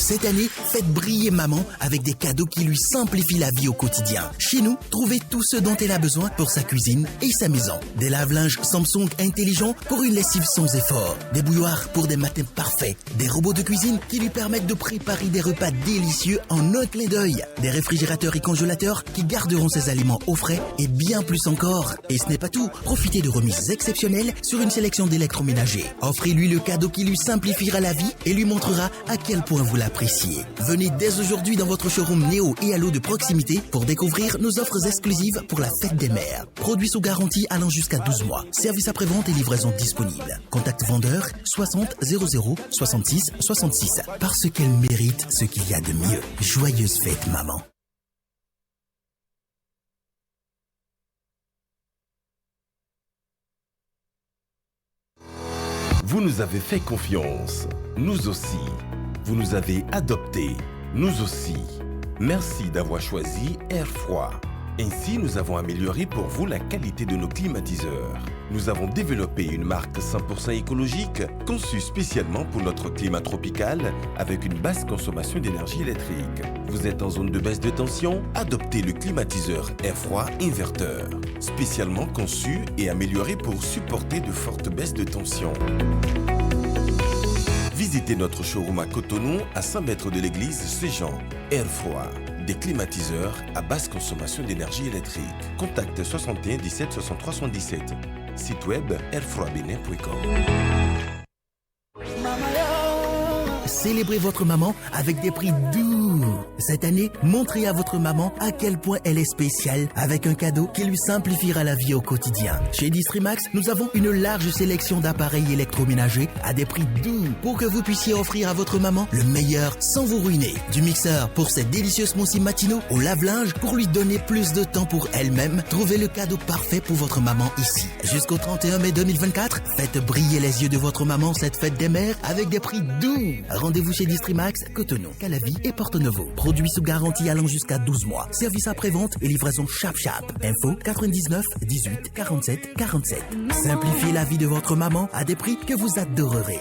Cette année, faites briller maman avec des cadeaux qui lui simplifient la vie au quotidien. Chez nous, trouvez tout ce dont elle a besoin pour sa cuisine et sa maison. Des lave-linges Samsung intelligents pour une lessive sans effort. Des bouilloires pour des matins parfaits. Des robots de cuisine qui lui permettent de préparer des repas délicieux en un clin d'œil. Des réfrigérateurs et congélateurs qui garderont ses aliments au frais et bien plus encore. Et ce n'est pas tout. Profitez de remises exceptionnelles sur une sélection d'électroménagers. Offrez-lui le cadeau qui lui simplifiera la vie et lui montrera à quel point vous l'appréciez. Venez dès aujourd'hui dans votre showroom Néo et Allo de proximité pour découvrir nos offres exclusives pour la fête des mères. Produits sous garantie allant jusqu'à 12 mois. Service après-vente et livraison disponible. Contact vendeur 60 00 66 66. Parce qu'elle mérite ce qu'il y a de mieux. Joyeuse fête, maman. Vous nous avez fait confiance. Nous aussi. Vous nous avez adoptés. Nous aussi. Merci d'avoir choisi Air Froid. Ainsi, nous avons amélioré pour vous la qualité de nos climatiseurs. Nous avons développé une marque 100% écologique conçue spécialement pour notre climat tropical avec une basse consommation d'énergie électrique. Vous êtes en zone de baisse de tension? Adoptez le climatiseur Air Froid Inverteur, spécialement conçu et amélioré pour supporter de fortes baisses de tension. Visitez notre showroom à Cotonou, à 100 mètres de l'église Saint-Jean. Air Froid, des climatiseurs à basse consommation d'énergie électrique. Contact 61 17 63 77. Site web airfroidbenin.com. Célébrez votre maman avec des prix doux. Cette année, montrez à votre maman à quel point elle est spéciale avec un cadeau qui lui simplifiera la vie au quotidien. Chez Distrimax, nous avons une large sélection d'appareils électroménagers à des prix doux pour que vous puissiez offrir à votre maman le meilleur sans vous ruiner. Du mixeur pour ses délicieux smoothies matinaux au lave-linge pour lui donner plus de temps pour elle-même. Trouvez le cadeau parfait pour votre maman ici. Jusqu'au 31 mai 2024, faites briller les yeux de votre maman cette fête des mères avec des prix doux. Rendez-vous chez Distrimax, Cotonou, Calavi et Porto-Novo. Produits sous garantie allant jusqu'à 12 mois. Service après-vente et livraison chap-chap. Info 99 18 47 47. Simplifiez la vie de votre maman à des prix que vous adorerez.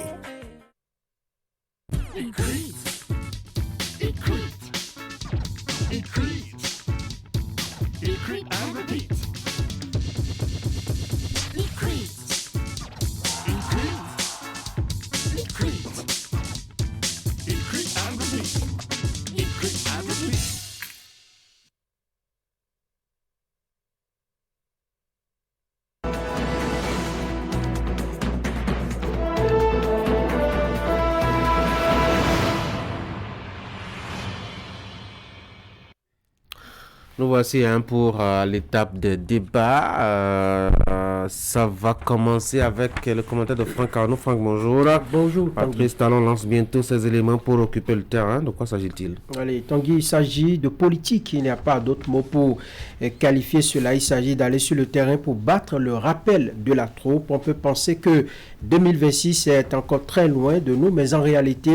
Nous voici pour l'étape de débat. Ça va commencer avec le commentaire de Franck Arnaud. Franck, bonjour. Bonjour. Patrice Talon lance bientôt ses éléments pour occuper le terrain. De quoi s'agit-il? Allez, Tanguy, il s'agit de politique. Il n'y a pas d'autre mot pour qualifier cela. Il s'agit d'aller sur le terrain pour battre le rappel de la troupe. On peut penser que 2026 est encore très loin de nous, mais en réalité,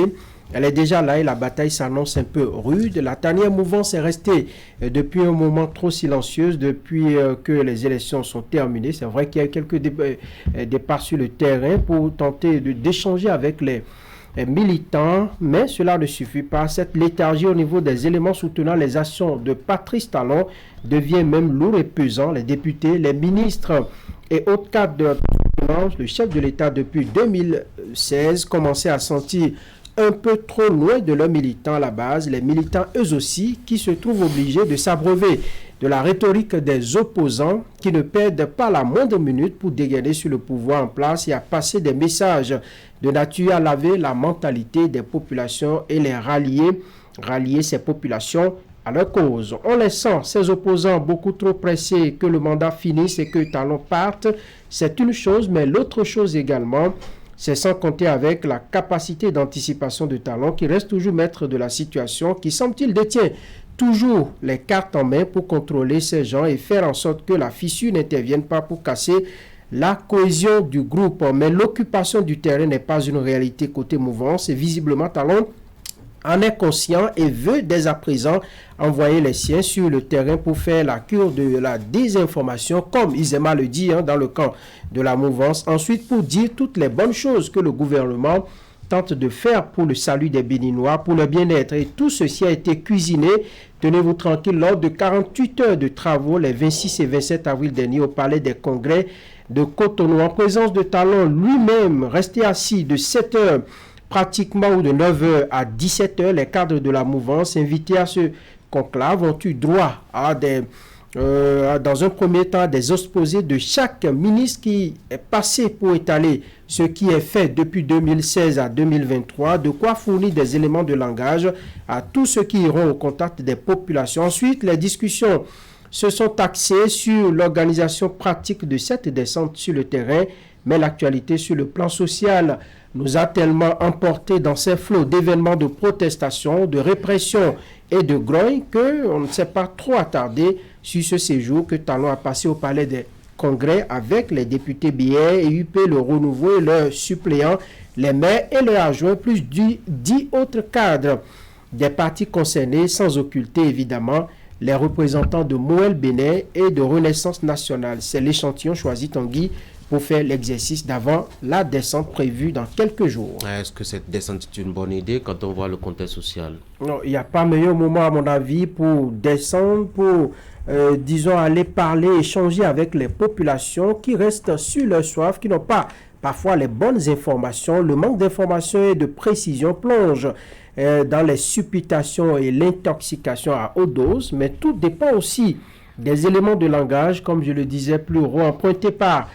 elle est déjà là et la bataille s'annonce un peu rude. La dernière mouvance est restée depuis un moment trop silencieuse depuis que les élections sont terminées. C'est vrai qu'il y a eu quelques départs sur le terrain pour tenter d'échanger avec les militants, mais cela ne suffit pas. Cette léthargie au niveau des éléments soutenant les actions de Patrice Talon devient même lourd et pesant. Les députés, les ministres et autres cadres de la présidence, le chef de l'État depuis 2016 commençaient à sentir un peu trop loin de leurs militants à la base, les militants eux aussi qui se trouvent obligés de s'abreuver de la rhétorique des opposants qui ne perdent pas la moindre minute pour dégainer sur le pouvoir en place et à passer des messages de nature à laver la mentalité des populations et les rallier ces populations à leur cause. On les sent, ces opposants beaucoup trop pressés que le mandat finisse et que Talon parte, c'est une chose, mais l'autre chose également, c'est sans compter avec la capacité d'anticipation de Talon qui reste toujours maître de la situation, qui semble-t-il détient toujours les cartes en main pour contrôler ces gens et faire en sorte que la fissure n'intervienne pas pour casser la cohésion du groupe. Mais l'occupation du terrain n'est pas une réalité côté mouvance et visiblement Talon en est conscient et veut dès à présent envoyer les siens sur le terrain pour faire la cure de la désinformation, comme Isema le dit dans le camp de la mouvance. Ensuite, pour dire toutes les bonnes choses que le gouvernement tente de faire pour le salut des Béninois, pour leur bien-être. Et tout ceci a été cuisiné, tenez-vous tranquille, lors de 48 heures de travaux les 26 et 27 avril dernier au Palais des Congrès de Cotonou, en présence de Talon lui-même, resté assis de 7 heures pratiquement ou de 9 heures à 17 heures. Les cadres de la mouvance invités à ce conclave ont eu droit à dans un premier temps des exposés de chaque ministre qui est passé pour étaler ce qui est fait depuis 2016 à 2023, de quoi fournir des éléments de langage à tous ceux qui iront au contact des populations. Ensuite, les discussions se sont axées sur l'organisation pratique de cette descente sur le terrain, mais l'actualité sur le plan social nous a tellement emportés dans ces flots d'événements de protestation, de répression et de grogne qu'on ne s'est pas trop attardé sur ce séjour que Talon a passé au Palais des Congrès avec les députés BR et UP, le Renouveau et leurs suppléants, les maires et leurs adjoints, plus de 10 autres cadres des partis concernés, sans occulter évidemment les représentants de Moël Bénin et de Renaissance Nationale. C'est l'échantillon choisi, Tanguy, pour faire l'exercice d'avant la descente prévue dans quelques jours. Est-ce que cette descente est une bonne idée quand on voit le contexte social? Non, il n'y a pas meilleur moment à mon avis pour descendre, pour disons aller parler, échanger avec les populations qui restent sur leur soif, qui n'ont pas parfois les bonnes informations. Le manque d'informations et de précision plonge dans les supputations et l'intoxication à haute dose, mais tout dépend aussi des éléments de langage, comme je le disais plus haut, empruntés par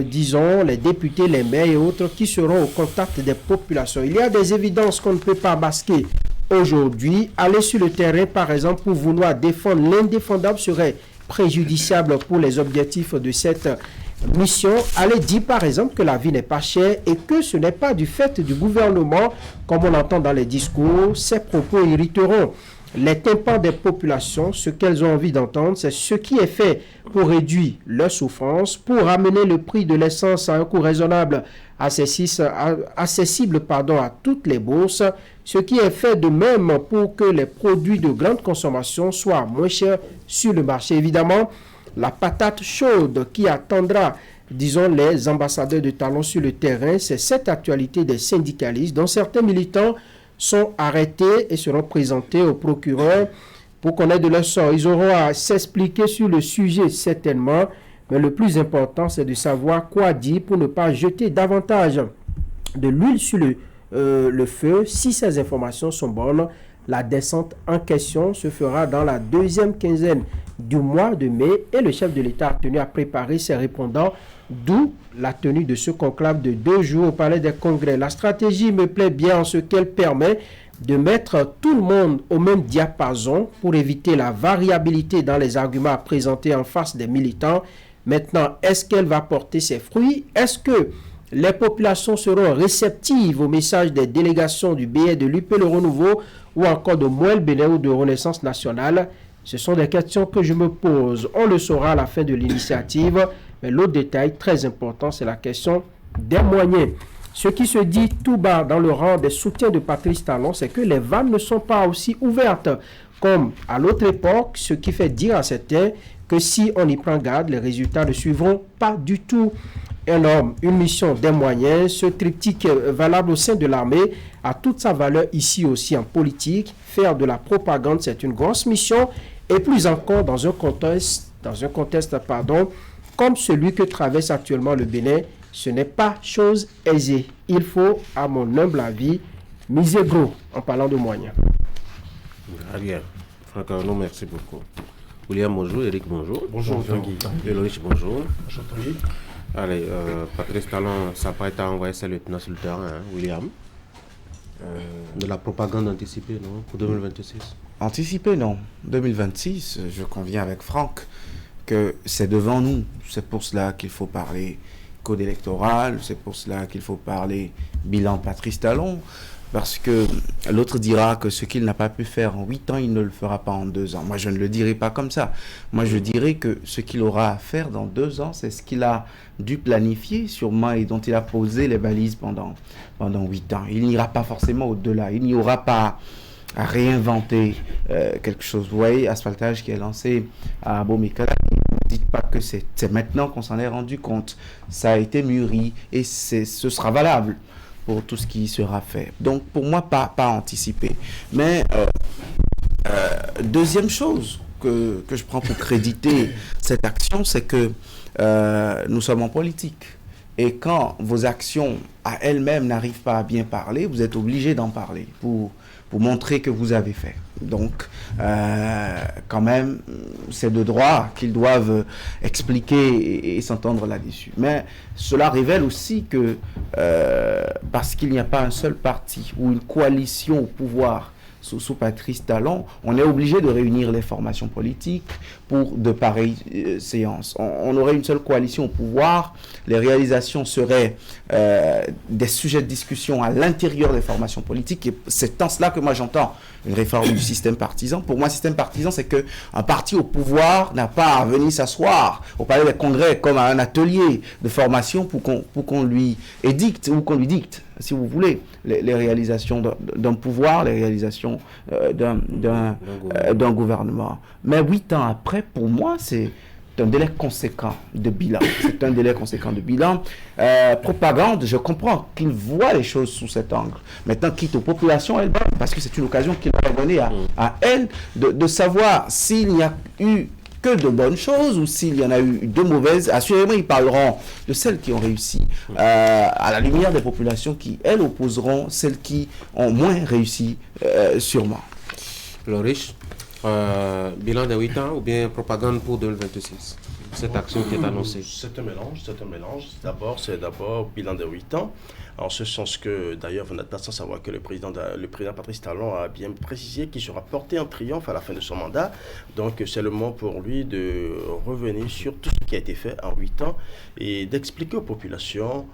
disons, les députés, les maires et autres qui seront au contact des populations. Il y a des évidences qu'on ne peut pas masquer aujourd'hui. Aller sur le terrain, par exemple, pour vouloir défendre l'indéfendable serait préjudiciable pour les objectifs de cette mission. Aller dire, par exemple, que la vie n'est pas chère et que ce n'est pas du fait du gouvernement, comme on entend dans les discours. Ces propos irriteront les tympans des populations. Ce qu'elles ont envie d'entendre, c'est ce qui est fait pour réduire leur souffrance, pour amener le prix de l'essence à un coût raisonnable, accessible à toutes les bourses, ce qui est fait de même pour que les produits de grande consommation soient moins chers sur le marché. Évidemment, la patate chaude qui attendra, disons, les ambassadeurs de Talon sur le terrain, c'est cette actualité des syndicalistes dont certains militants sont arrêtés et seront présentés au procureur pour connaître de leur sort. Ils auront à s'expliquer sur le sujet certainement, mais le plus important, c'est de savoir quoi dire pour ne pas jeter davantage de l'huile sur le feu. Si ces informations sont bonnes, la descente en question se fera dans la deuxième quinzaine du mois de mai et le chef de l'État a tenu à préparer ses répondants, d'où la tenue de ce conclave de 2 jours au Palais des Congrès. La stratégie me plaît bien en ce qu'elle permet de mettre tout le monde au même diapason pour éviter la variabilité dans les arguments à présenter en face des militants. Maintenant, est-ce qu'elle va porter ses fruits? Est-ce que les populations seront réceptives au message des délégations du BR, de l'UP, le Renouveau ou encore de Moël Bénin ou de Renaissance Nationale? Ce sont des questions que je me pose. On le saura à la fin de l'initiative. Mais l'autre détail très important, c'est la question des moyens. Ce qui se dit tout bas dans le rang des soutiens de Patrice Talon, c'est que les vannes ne sont pas aussi ouvertes comme à l'autre époque, ce qui fait dire à certains que si on y prend garde, les résultats ne suivront pas du tout. Un homme, une mission, des moyens, ce triptyque valable au sein de l'armée a toute sa valeur ici aussi en politique. Faire de la propagande, c'est une grosse mission et plus encore dans un contexte comme celui que traverse actuellement le Bénin. Ce n'est pas chose aisée. Il faut, à mon humble avis, miser gros en parlant de moyens. Très bien. Franck Arnaud, merci beaucoup. William, bonjour. Eric, bonjour. Bonjour, Tanguy. Eloïche, bonjour. Bonjour, Tanguy. Allez, Patrice Talon s'apprête à envoyer ses lieutenants sur le terrain, hein, William. De la propagande anticipée, non, pour 2026? Anticipée, non. 2026, je conviens avec Franck que c'est devant nous. C'est pour cela qu'il faut parler code électoral, c'est pour cela qu'il faut parler bilan Patrice Talon, parce que l'autre dira que ce qu'il n'a pas pu faire en 8 ans, il ne le fera pas en 2 ans. Moi, je ne le dirai pas comme ça. Moi, je dirais que ce qu'il aura à faire dans 2 ans, c'est ce qu'il a dû planifier sûrement et dont il a posé les balises pendant 8 ans. Il n'ira pas forcément au-delà. Il n'y aura pas à réinventer quelque chose. Vous voyez, asphaltage qui est lancé à Bomekala, ne dites pas que c'est maintenant qu'on s'en est rendu compte. Ça a été mûri et ce sera valable. pour tout ce qui sera fait. Donc pour moi, pas anticiper. Mais deuxième chose que je prends pour créditer cette action, c'est que nous sommes en politique. Et quand vos actions à elles-mêmes n'arrivent pas à bien parler, vous êtes obligé d'en parler pour montrer que vous avez fait. Donc, quand même, c'est de droit qu'ils doivent expliquer et s'entendre là-dessus. Mais cela révèle aussi que, parce qu'il n'y a pas un seul parti ou une coalition au pouvoir sous Patrice Talon, on est obligé de réunir les formations politiques pour de pareilles séances. On aurait une seule coalition au pouvoir, les réalisations seraient des sujets de discussion à l'intérieur des formations politiques, et c'est en cela que moi j'entends une réforme du système partisan. Pour moi, le système partisan, c'est qu'un parti au pouvoir n'a pas à venir s'asseoir au palais des congrès comme à un atelier de formation pour qu'on lui édicte ou qu'on lui dicte, si vous voulez, les réalisations d'un pouvoir, les réalisations d'un gouvernement. Mais 8 ans après, pour moi, c'est un délai conséquent de bilan. C'est un délai conséquent de bilan. Propagande, je comprends qu'ils voient les choses sous cet angle. Maintenant, quitte aux populations elles-mêmes, parce que c'est une occasion qu'il leur a donnée à elles de savoir s'il n'y a eu que de bonnes choses ou s'il y en a eu de mauvaises. Assurément, ils parleront de celles qui ont réussi à la lumière des populations qui, elles, opposeront celles qui ont moins réussi, sûrement. Loris, bilan de 8 ans ou bien propagande pour 2026? Cette action qui est annoncée. C'est un mélange. C'est d'abord bilan de 8 ans. En ce sens que, d'ailleurs, vous n'êtes pas sans savoir que le président Patrice Talon a bien précisé qu'il sera porté en triomphe à la fin de son mandat. Donc, c'est le moment pour lui de revenir sur tout ce qui a été fait en 8 ans et d'expliquer aux populations.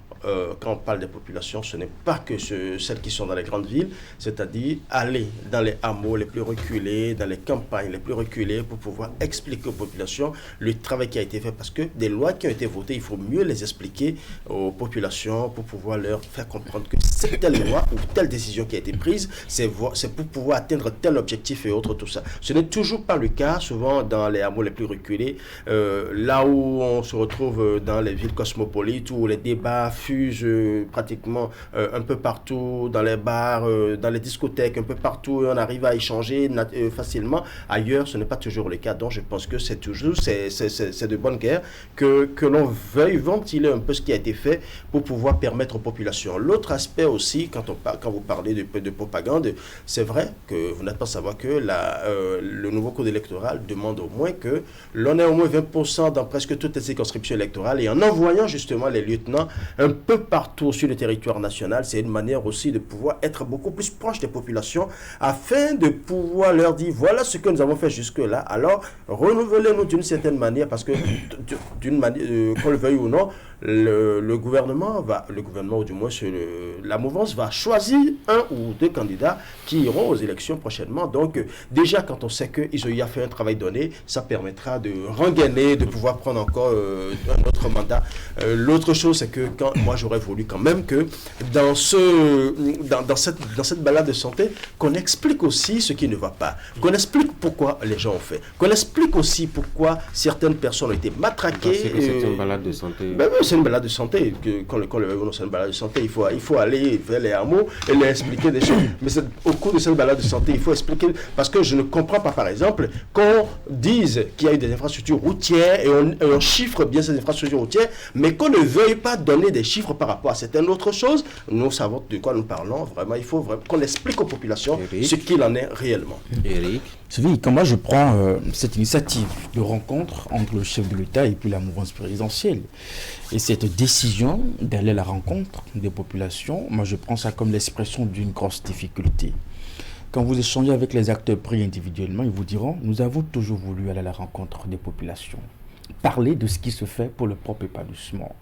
Quand on parle des populations, ce n'est pas que celles qui sont dans les grandes villes, c'est-à-dire aller dans les hameaux les plus reculés, dans les campagnes les plus reculées pour pouvoir expliquer aux populations le travail qui a été fait. Parce que des lois qui ont été votées, il faut mieux les expliquer aux populations pour pouvoir leur faire comprendre que c'est telle loi ou telle décision qui a été prise, c'est pour pouvoir atteindre tel objectif et autres, tout ça. Ce n'est toujours pas le cas, souvent dans les hameaux les plus reculés, là où on se retrouve dans les villes cosmopolites où les débats fusent pratiquement un peu partout, dans les bars, dans les discothèques, un peu partout, on arrive à échanger facilement. Ailleurs, ce n'est pas toujours le cas. Donc, je pense que c'est de bonne guerre que l'on veuille ventiler un peu ce qui a été fait pour pouvoir permettre aux populations. L'autre aspect aussi, quand vous parlez de propagande, c'est vrai que vous n'êtes pas savoir que le nouveau code électoral demande au moins que l'on ait au moins 20% dans presque toutes les circonscriptions électorales, et en envoyant justement les lieutenants un peu partout sur le territoire national, c'est une manière aussi de pouvoir être beaucoup plus proche des populations afin de pouvoir leur dire voilà ce que nous avons fait jusque-là, alors renouvelez-nous d'une certaine manière, parce que d'une manière, qu'on le veuille ou non, le gouvernement ou du moins la mouvance va choisir un ou deux candidats qui iront aux élections prochainement. Donc déjà quand on sait qu'ils ont y a fait un travail donné, ça permettra de rengainer, de pouvoir prendre encore un autre mandat. L'autre chose, c'est que moi j'aurais voulu quand même que dans cette balade de santé, qu'on explique aussi ce qui ne va pas, qu'on explique pourquoi les gens ont fait, qu'on explique aussi pourquoi certaines personnes ont été matraquées. C'est une balade de santé. C'est une balade de santé, c'est une balade de santé, il faut aller vers les hameaux et leur expliquer des choses. Mais au cours de cette balade de santé, il faut expliquer, parce que je ne comprends pas, par exemple, qu'on dise qu'il y a eu des infrastructures routières et on chiffre bien ces infrastructures routières, mais qu'on ne veuille pas donner des chiffres par rapport à certaines autres choses. Nous savons de quoi nous parlons, vraiment, il faut vraiment qu'on explique aux populations ce qu'il en est réellement. Eric? Oui, quand moi je prends cette initiative de rencontre entre le chef de l'État et puis la mouvance présidentielle, et cette décision d'aller à la rencontre des populations, moi je prends ça comme l'expression d'une grosse difficulté. Quand vous échangez avec les acteurs pris individuellement, ils vous diront, nous avons toujours voulu aller à la rencontre des populations, parler de ce qui se fait pour le propre épanouissement.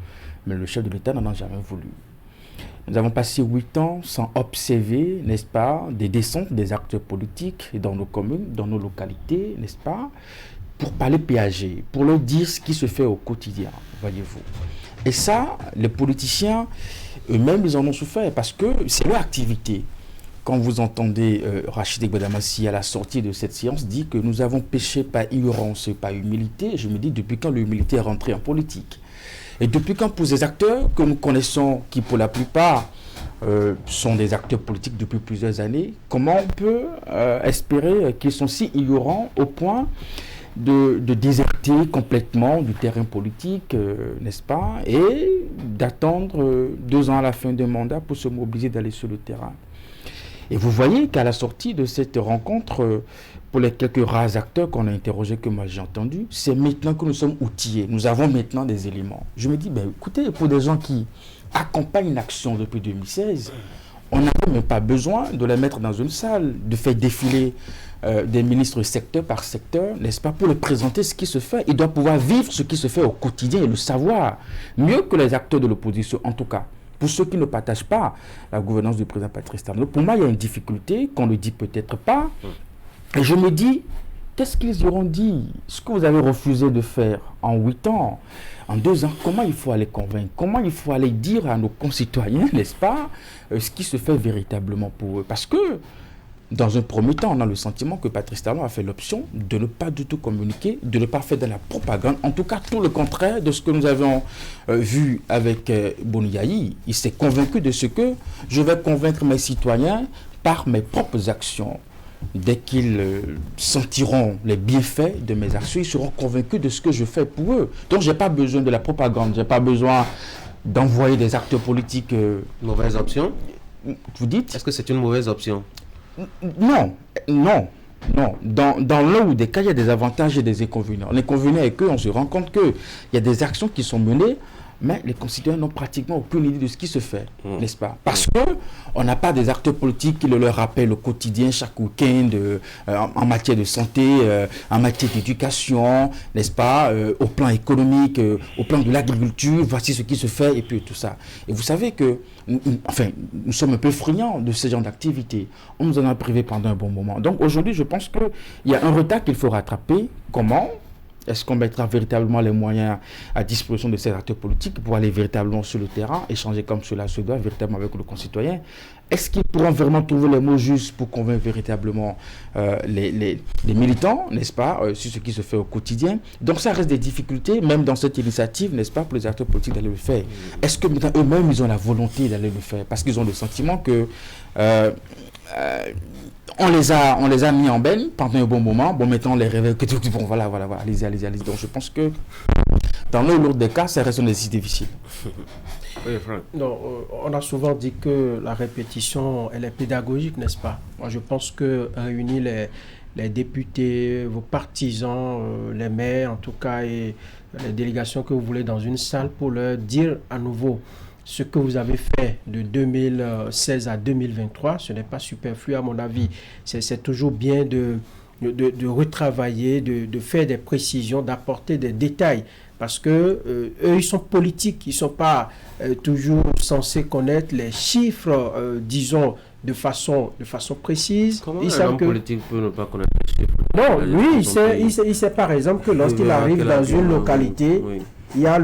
Mais le chef de l'État n'en a jamais voulu. Nous avons passé 8 ans sans observer, n'est-ce pas, des descentes des acteurs politiques dans nos communes, dans nos localités, n'est-ce pas, pour parler PAG, pour leur dire ce qui se fait au quotidien, voyez-vous. Et ça, les politiciens eux-mêmes, ils en ont souffert parce que c'est leur activité. Quand vous entendez Rachid Gbadamassi à la sortie de cette séance dire que nous avons péché par ignorance et par humilité, je me dis depuis quand l'humilité est rentrée en politique? Et depuis quand pour ces acteurs que nous connaissons, qui pour la plupart sont des acteurs politiques depuis plusieurs années. Comment on peut espérer qu'ils sont si ignorants au point de déserter complètement du terrain politique, n'est-ce pas, et d'attendre 2 ans à la fin d'un mandat pour se mobiliser d'aller sur le terrain. Et vous voyez qu'à la sortie de cette rencontre, pour les quelques rares acteurs qu'on a interrogés, que moi j'ai entendu, c'est maintenant que nous sommes outillés. Nous avons maintenant des éléments. Je me dis, ben, écoutez, pour des gens qui accompagnent l'action depuis 2016, on n'a même pas besoin de les mettre dans une salle, de faire défiler des ministres secteur par secteur, n'est-ce pas, pour leur présenter ce qui se fait. Ils doivent pouvoir vivre ce qui se fait au quotidien et le savoir, mieux que les acteurs de l'opposition, en tout cas. Pour ceux qui ne partagent pas la gouvernance du président Patrice Talon, pour moi, il y a une difficulté qu'on ne dit peut-être pas. Et je me dis, qu'est-ce qu'ils y auront dit? Ce que vous avez refusé de faire en 8 ans, en 2 ans, comment il faut aller convaincre? Comment il faut aller dire à nos concitoyens, n'est-ce pas, ce qui se fait véritablement pour eux? Parce que, dans un premier temps, on a le sentiment que Patrice Talon a fait l'option de ne pas du tout communiquer, de ne pas faire de la propagande, en tout cas tout le contraire de ce que nous avons vu avec Boniaï. Il s'est convaincu de ce que je vais convaincre mes citoyens par mes propres actions. Dès qu'ils sentiront les bienfaits de mes actions, ils seront convaincus de ce que je fais pour eux. Donc je n'ai pas besoin de la propagande, je n'ai pas besoin d'envoyer des acteurs politiques. Mauvaise option? Vous dites? Est-ce que c'est une mauvaise option? Non. Dans l'un ou des cas, il y a des avantages et des inconvénients. L'inconvénient est qu'on se rend compte qu'il y a des actions qui sont menées, mais les concitoyens n'ont pratiquement aucune idée de ce qui se fait, n'est-ce pas? Parce qu'on n'a pas des acteurs politiques qui le leur rappellent au quotidien, chaque week-end, en matière de santé, en matière d'éducation, n'est-ce pas, au plan économique, au plan de l'agriculture, voici ce qui se fait, et puis tout ça. Et vous savez que, nous sommes un peu friands de ce genre d'activité. On nous en a privé pendant un bon moment. Donc aujourd'hui, je pense qu'il y a un retard qu'il faut rattraper. Comment? Est-ce qu'on mettra véritablement les moyens à disposition de ces acteurs politiques pour aller véritablement sur le terrain, échanger comme cela se doit, véritablement avec le concitoyen? Est-ce qu'ils pourront vraiment trouver les mots justes pour convaincre véritablement les militants, n'est-ce pas, sur ce qui se fait au quotidien? Donc ça reste des difficultés, même dans cette initiative, n'est-ce pas, pour les acteurs politiques d'aller le faire. Est-ce que maintenant eux-mêmes, ils ont la volonté d'aller le faire? Parce qu'ils ont le sentiment que... on les a mis en benne pendant un bon moment. Bon, maintenant on les réveille. Bon, voilà, allez-y. Donc je pense que dans l'un ou l'autre des cas, ça reste un exercice difficile. Oui, Franck. Non, on a souvent dit que la répétition, elle est pédagogique, n'est-ce pas? Moi, je pense que réunir les députés, vos partisans, les maires, en tout cas, et les délégations que vous voulez dans une salle pour leur dire à nouveau ce que vous avez fait de 2016 à 2023, ce n'est pas superflu à mon avis. C'est toujours bien de retravailler, de faire des précisions, d'apporter des détails. Parce que eux, ils sont politiques, ils ne sont pas toujours censés connaître les chiffres, disons, de façon précise. Comment un homme politique peut ne pas connaître les chiffres? Non, lui, il sait par exemple que lorsqu'il arrive dans une localité, il y a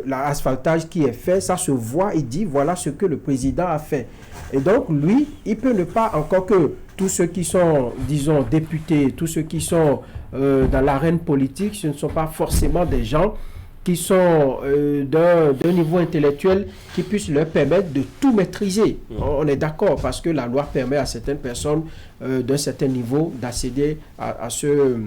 l'asphaltage qui est fait, ça se voit, il dit voilà ce que le président a fait. Et donc lui, il peut ne pas, encore que tous ceux qui sont, disons, députés, tous ceux qui sont dans l'arène politique, ce ne sont pas forcément des gens qui sont d'un niveau intellectuel qui puisse leur permettre de tout maîtriser. On est d'accord, parce que la loi permet à certaines personnes d'un certain niveau d'accéder à ce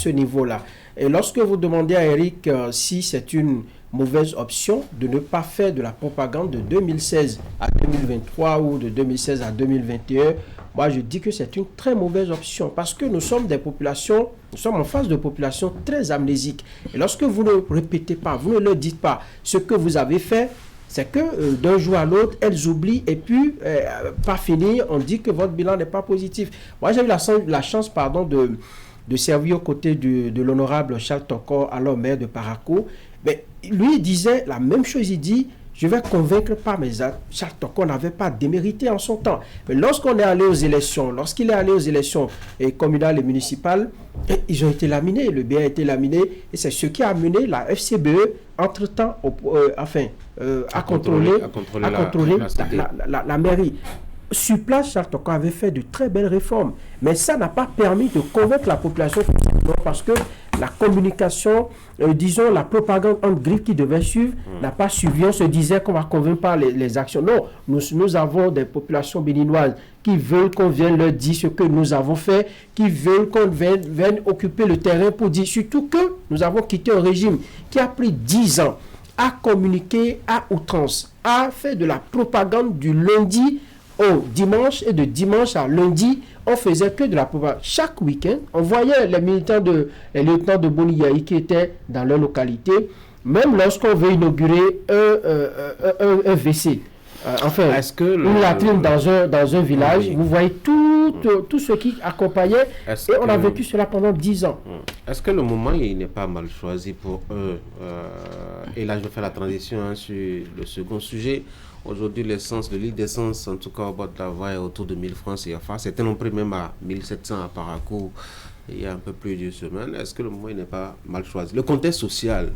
niveau-là. Et lorsque vous demandez à Eric si c'est une mauvaise option de ne pas faire de la propagande de 2016 à 2023 ou de 2016 à 2021, moi je dis que c'est une très mauvaise option parce que nous sommes en face de populations très amnésiques. Et lorsque vous ne répétez pas, vous ne leur dites pas ce que vous avez fait, c'est que d'un jour à l'autre, elles oublient et puis, pas fini, on dit que votre bilan n'est pas positif. Moi j'ai eu la chance de servir aux côtés de l'honorable Charles Tokor, alors maire de Parakou. Mais lui, il disait la même chose, il dit, je vais convaincre par mes actes. Charles Tokor n'avait pas démérité en son temps. Mais lorsqu'il est allé aux élections communales et municipales, ils ont été laminés, le bien a été laminé, et c'est ce qui a amené la FCBE, entre-temps, à contrôler la mairie. Sur place, Charles Tokor avait fait de très belles réformes, mais ça n'a pas permis de convaincre la population parce que la communication, disons la propagande en grippe qui devait suivre, n'a pas suivi. On se disait qu'on va convaincre par les actions. Non, nous avons des populations béninoises qui veulent qu'on vienne leur dire ce que nous avons fait, qui veulent qu'on vienne occuper le terrain pour dire, surtout que nous avons quitté un régime qui a pris 10 ans à communiquer à outrance, à faire de la propagande du lundi au dimanche et de dimanche à lundi. On faisait que de la propagande. Chaque week-end, on voyait les lieutenants de Boni Yahi qui étaient dans leur localité, même lorsqu'on veut inaugurer un WC. Une latrine dans un village, vous voyez tout ce qui accompagnait, et on a vécu cela pendant 10 ans. Est-ce que le moment il n'est pas mal choisi pour eux et là je fais la transition sur le second sujet. Aujourd'hui l'essence, le litre d'essence en tout cas au bord de la voie est autour de 1000 francs CFA. C'était non prix même à 1700 à Parakou il y a un peu plus d'une semaine. Est-ce que le moment il n'est pas mal choisi? Le contexte social,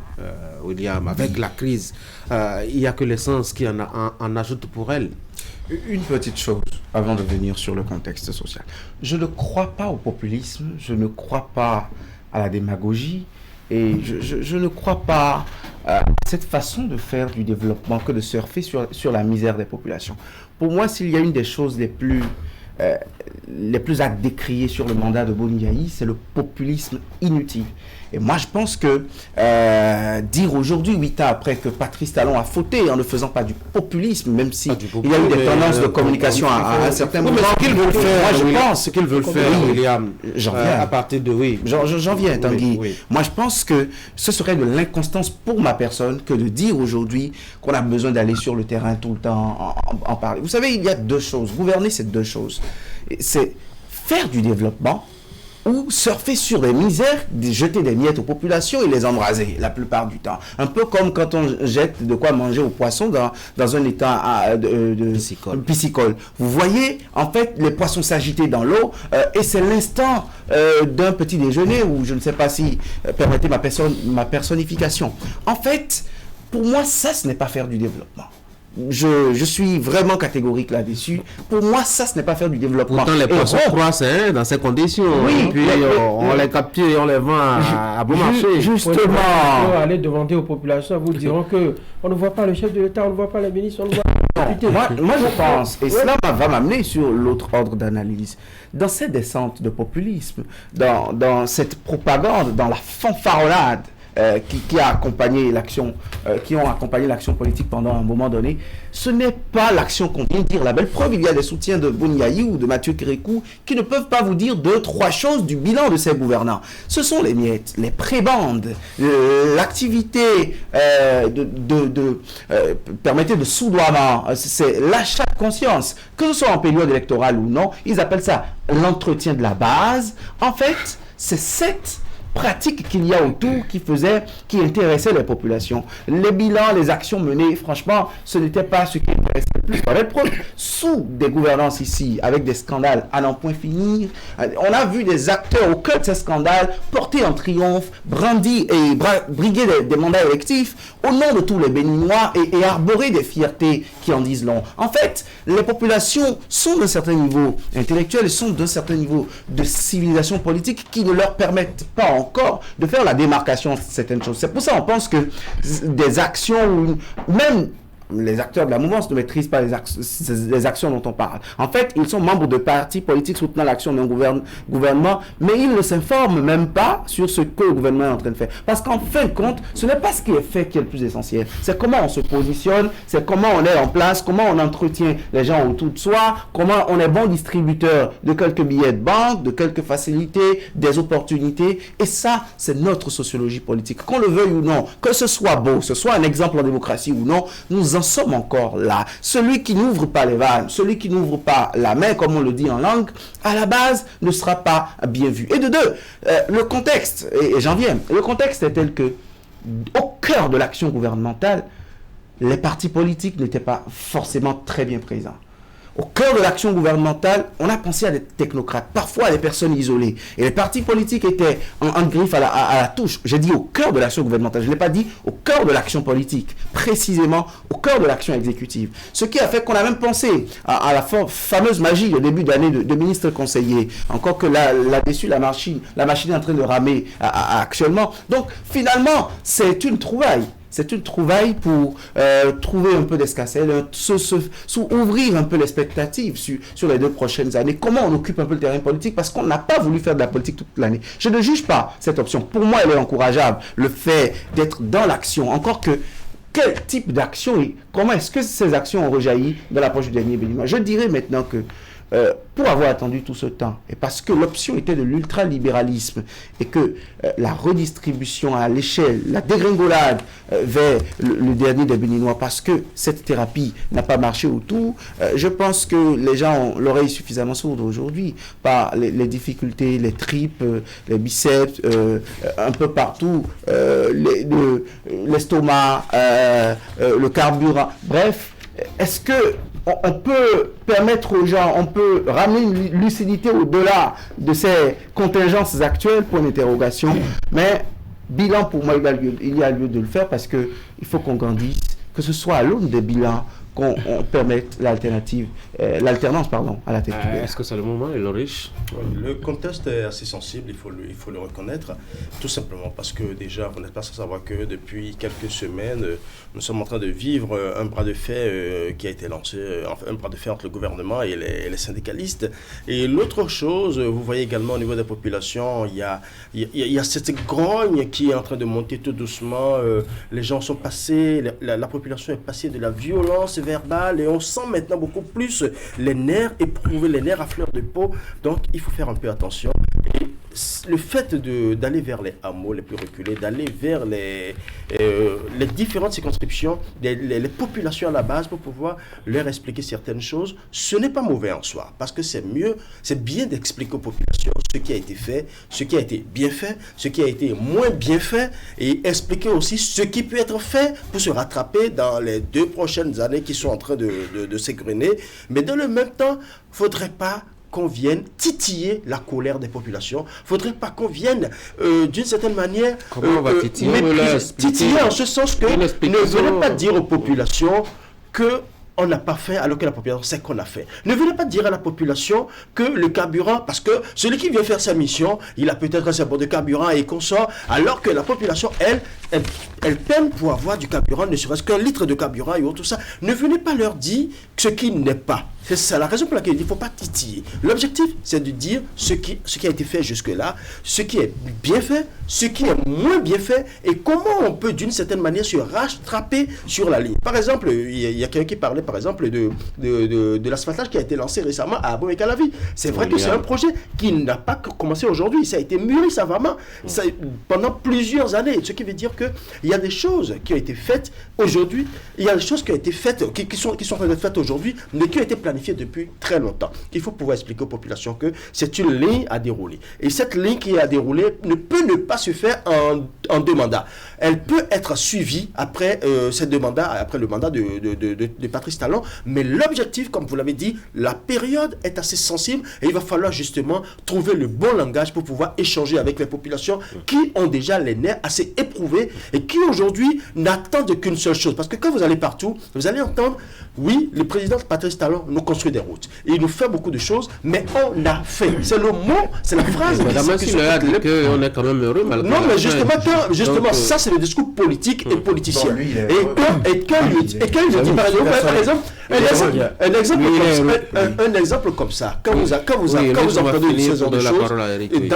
William, avec la crise, il n'y a que l'essence qui en ajoute pour elle. Une petite chose avant de venir sur le contexte social. Je ne crois pas au populisme, je ne crois pas à la démagogie et je ne crois pas à cette façon de faire du développement que de surfer sur la misère des populations. Pour moi, s'il y a une des choses les plus à décrier sur le mandat de Boni Yahi, c'est le populisme inutile. Et moi, je pense que dire aujourd'hui, 8 ans après, que Patrice Talon a fauté en ne faisant pas du populisme, même si il y a eu des tendances de communication à un certain moment. Mais ce qu'ils veulent faire, moi, je pense qu'ils veulent faire, William, j'en viens. À partir de j'en viens, Tanguy. Oui. Moi, je pense que ce serait de l'inconstance pour ma personne que de dire aujourd'hui qu'on a besoin d'aller sur le terrain tout le temps en parler. Vous savez, il y a deux choses. Gouverner, c'est deux choses. C'est faire du développement ou surfer sur des misères, jeter des miettes aux populations et les embraser la plupart du temps. Un peu comme quand on jette de quoi manger aux poissons dans un état piscicole. Vous voyez, en fait, les poissons s'agiter dans l'eau et c'est l'instant d'un petit déjeuner où je ne sais pas si permettez ma personnification. En fait, pour moi, ça, ce n'est pas faire du développement. Je suis vraiment catégorique là-dessus. Pour moi, ça, ce n'est pas faire du développement. Pourtant, les poissons croissent dans ces conditions. Oui, et puis on les capture et on les vend à bon marché. Justement. On aller demander aux populations, vous diront que on ne voit pas le chef de l'État, on ne voit pas les ministres, on ne voit pas les députés. Moi, je pense, et cela va m'amener sur l'autre ordre d'analyse. Dans cette descente de populisme, dans cette propagande, dans la fanfaronnade, qui a accompagné l'action, qui ont accompagné l'action politique pendant un moment donné, ce n'est pas l'action qu'on vient de dire. La belle preuve, il y a des soutiens de Boni Yahi ou de Mathieu Kérékou qui ne peuvent pas vous dire 2-3 choses du bilan de ces gouvernants. Ce sont les miettes, les prébandes, l'activité permettez de soudoiement, c'est l'achat de conscience, que ce soit en période électorale ou non, ils appellent ça l'entretien de la base. En fait, c'est cette pratique qu'il y a autour qui intéressait les populations. Les bilans, les actions menées, franchement, ce n'était pas ce qui intéressait le plus. Par exemple, sous des gouvernances ici, avec des scandales à n'en point finir, on a vu des acteurs au cœur de ces scandales porter en triomphe, brandir et briguer des mandats électifs au nom de tous les Béninois et arborer des fiertés qui en disent long. En fait, les populations sont d'un certain niveau intellectuel et sont d'un certain niveau de civilisation politique qui ne leur permettent pas encore de faire la démarcation de certaines choses. C'est pour ça qu'on pense que des actions, même les acteurs de la mouvance ne maîtrisent pas les actions dont on parle. En fait, ils sont membres de partis politiques soutenant l'action d'un gouvernement, mais ils ne s'informent même pas sur ce que le gouvernement est en train de faire. Parce qu'en fin de compte, ce n'est pas ce qui est fait qui est le plus essentiel. C'est comment on se positionne, c'est comment on est en place, comment on entretient les gens autour de soi, comment on est bon distributeur de quelques billets de banque, de quelques facilités, des opportunités. Et ça, c'est notre sociologie politique. Qu'on le veuille ou non, que ce soit beau, que ce soit un exemple en démocratie ou non, nous en sommes encore là. Celui qui n'ouvre pas les vannes, celui qui n'ouvre pas la main, comme on le dit en langue, à la base, ne sera pas bien vu. Et de deux, le contexte, et j'en viens, le contexte est tel que, au cœur de l'action gouvernementale, les partis politiques n'étaient pas forcément très bien présents. au cœur de l'action gouvernementale, on a pensé à des technocrates, parfois à des personnes isolées. Et les partis politiques étaient en griffe à la touche. J'ai dit au cœur de l'action gouvernementale, je ne l'ai pas dit au cœur de l'action politique, précisément au cœur de l'action exécutive. Ce qui a fait qu'on a même pensé à la fameuse magie au début d'année de ministre conseiller. Encore que là-dessus, la machine est en train de ramer actuellement. Donc finalement, c'est une trouvaille. C'est une trouvaille pour trouver un peu d'escarcelle, ouvrir un peu les expectatives sur les 2 prochaines années. Comment on occupe un peu le terrain politique, parce qu'on n'a pas voulu faire de la politique toute l'année. Je ne juge pas cette option. Pour moi, elle est encourageable, le fait d'être dans l'action. Encore que, quel type d'action et comment est-ce que ces actions ont rejailli dans l'approche du dernier Béninois? Je dirais maintenant que pour avoir attendu tout ce temps, et parce que l'option était de l'ultralibéralisme, et que la redistribution à l'échelle, la dégringolade vers le dernier des Béninois, parce que cette thérapie n'a pas marché autour, je pense que les gens ont l'oreille suffisamment sourde aujourd'hui par les difficultés, les tripes, les biceps, un peu partout, l'estomac, le carburant, bref. Est-ce que on peut permettre aux gens, on peut ramener une lucidité au-delà de ces contingences actuelles, pour une interrogation, mais bilan, pour moi, il y a lieu de le faire, parce qu'il faut qu'on grandisse, que ce soit à l'aune des bilans qu'on permette l'alternance à la tête du pays. Est-ce que c'est le moment, Elorich? Le contexte est assez sensible, il faut le reconnaître, tout simplement parce que déjà, vous n'êtes pas sans savoir que depuis quelques semaines, nous sommes en train de vivre un bras de fer qui a été lancé, enfin un bras de fer entre le gouvernement et les syndicalistes. Et l'autre chose, vous voyez également au niveau des populations, il y a cette grogne qui est en train de monter tout doucement. Les gens sont passés, la population est passée de la violence verbale, et on sent maintenant beaucoup plus les nerfs éprouver, les nerfs à fleur de peau. Donc il faut faire un peu attention. Et le fait d'aller vers les hameaux les plus reculés, d'aller vers les différentes circonscriptions, les populations à la base, pour pouvoir leur expliquer certaines choses, ce n'est pas mauvais en soi, parce que c'est bien d'expliquer aux populations ce qui a été fait, ce qui a été bien fait, ce qui a été moins bien fait, et expliquer aussi ce qui peut être fait pour se rattraper dans les 2 prochaines années qui sont en train de s'égrener. Mais dans le même temps, il ne faudrait pas qu'on vienne titiller la colère des populations. Il ne faudrait pas qu'on vienne, d'une certaine manière, titiller en ce sens que ne venez pas dire aux populations que on n'a pas fait alors que la population sait qu'on a fait. Ne venez pas dire à la population que le carburant, parce que celui qui vient faire sa mission, il a peut-être un certain de carburant et consort, alors que la population, elle peine pour avoir du carburant, ne serait-ce qu'un litre de carburant et tout ça. Ne venez pas leur dire ce qui n'est pas. C'est ça la raison pour laquelle il ne faut pas titiller. L'objectif, c'est de dire ce qui a été fait jusque-là, ce qui est bien fait, ce qui est moins bien fait, et comment on peut d'une certaine manière se rattraper sur la ligne. Par exemple, il y a quelqu'un qui parlait par exemple de l'asphaltage qui a été lancé récemment à Abo et Calavi. C'est vrai que c'est un projet qui n'a pas commencé aujourd'hui, ça a été mûri savamment pendant plusieurs années, ce qui veut dire qu'il y a des choses qui ont été faites aujourd'hui, il y a des choses qui ont été faites, qui sont en train d'être faites aujourd'hui, mais qui ont été planifiées depuis très longtemps. Il faut pouvoir expliquer aux populations que c'est une ligne à dérouler. Et cette ligne qui est à dérouler ne peut ne pas se faire en 2 mandats. Elle peut être suivie après ces 2 mandats, après le mandat de Patrice Talon, mais l'objectif, comme vous l'avez dit, la période est assez sensible et il va falloir justement trouver le bon langage pour pouvoir échanger avec les populations qui ont déjà les nerfs assez éprouvés et qui aujourd'hui n'attendent qu'une seule chose. Parce que quand vous allez partout, vous allez entendre, oui, le président Patrice Talon nous construit des routes. Et il nous fait beaucoup de choses, mais on a fait. C'est le mot, c'est la phrase. On est quand même heureux malgré. Non, mais justement, ça c'est le discours politique et politicien. Et quand il dit, par exemple, un exemple comme ça, quand vous entendez une saison de choses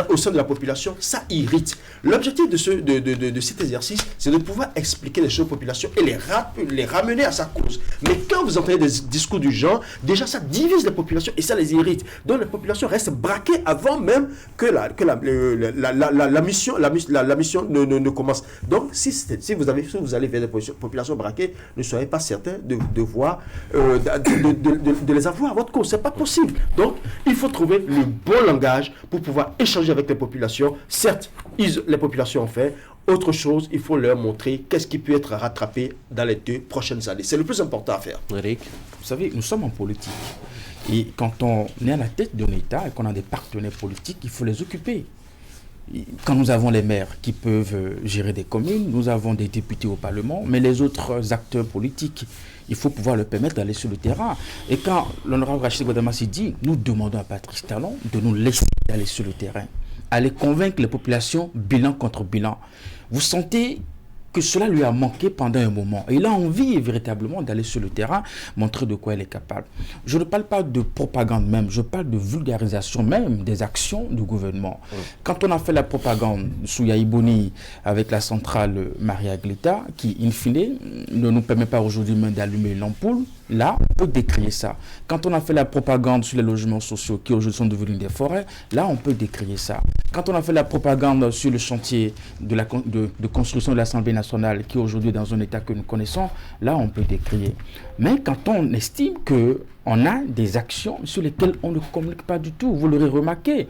au sein de la population, ça irrite. L'objectif de cet exercice, c'est de pouvoir expliquer les choses aux populations et les ramener à sa cause. Mais quand vous entendez des discours du genre, déjà ça divise la population et ça les irrite. Donc la population reste braquée avant même que la mission ne commence. Donc si vous allez vers des populations braquées, ne soyez pas certain de voir de les avoir à votre cause. C'est pas possible. Donc il faut trouver le bon langage pour pouvoir échanger avec les populations. Certes, les populations ont fait. autre chose, il faut leur montrer qu'est-ce qui peut être rattrapé dans les 2 prochaines années. C'est le plus important à faire. Eric, vous savez, nous sommes en politique. Et quand on est à la tête d'un État et qu'on a des partenaires politiques, il faut les occuper. Quand nous avons les maires qui peuvent gérer des communes, nous avons des députés au Parlement, mais les autres acteurs politiques, il faut pouvoir leur permettre d'aller sur le terrain. Et quand l'honorable Rachid Guadamassi dit, nous demandons à Patrice Talon de nous laisser aller sur le terrain, aller convaincre les populations bilan contre bilan. Vous sentez que cela lui a manqué pendant un moment. Et il a envie véritablement d'aller sur le terrain, montrer de quoi il est capable. Je ne parle pas de propagande même, je parle de vulgarisation même des actions du gouvernement. Quand on a fait la propagande sous Yaïboni avec la centrale Maria Glita, qui, in fine, ne nous permet pas aujourd'hui même d'allumer l'ampoule, là, on peut décrier ça. Quand on a fait la propagande sur les logements sociaux qui aujourd'hui sont devenus des forêts, là, on peut décrier ça. Quand on a fait la propagande sur le chantier de construction de l'Assemblée nationale qui aujourd'hui est dans un état que nous connaissons, là, on peut décrier. Mais quand on estime qu'on a des actions sur lesquelles on ne communique pas du tout, vous l'aurez remarqué,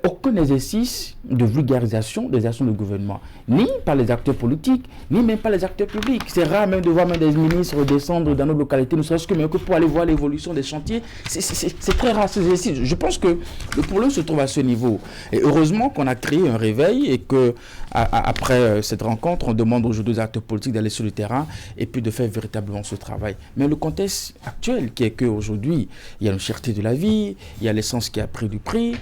aucun exercice de vulgarisation des actions du gouvernement, ni par les acteurs politiques, ni même par les acteurs publics. C'est rare même de voir même des ministres descendre dans nos localités, ne serait-ce que même que pour aller voir l'évolution des chantiers. C'est très rare ces exercices. Je pense que le problème se trouve à ce niveau. Et heureusement qu'on a créé un réveil et que après cette rencontre, on demande aujourd'hui aux acteurs politiques d'aller sur le terrain et puis de faire véritablement ce travail. Mais le contexte actuel qui est qu'aujourd'hui, il y a une cherté de la vie, il y a l'essence qui a pris du prix,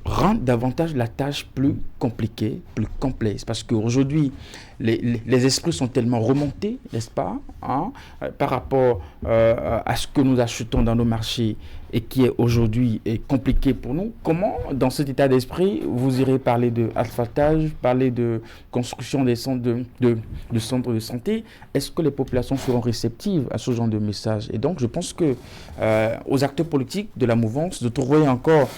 rend davantage la tâche plus compliquée, plus complexe. Parce qu'aujourd'hui, les esprits sont tellement remontés, n'est-ce pas, par rapport à ce que nous achetons dans nos marchés et qui est aujourd'hui compliqué pour nous. Comment, dans cet état d'esprit, vous irez parler de asphaltage, parler de construction des centres de centres de santé? Est-ce que les populations seront réceptives à ce genre de message? Et donc, je pense que aux acteurs politiques de la mouvance de trouver encore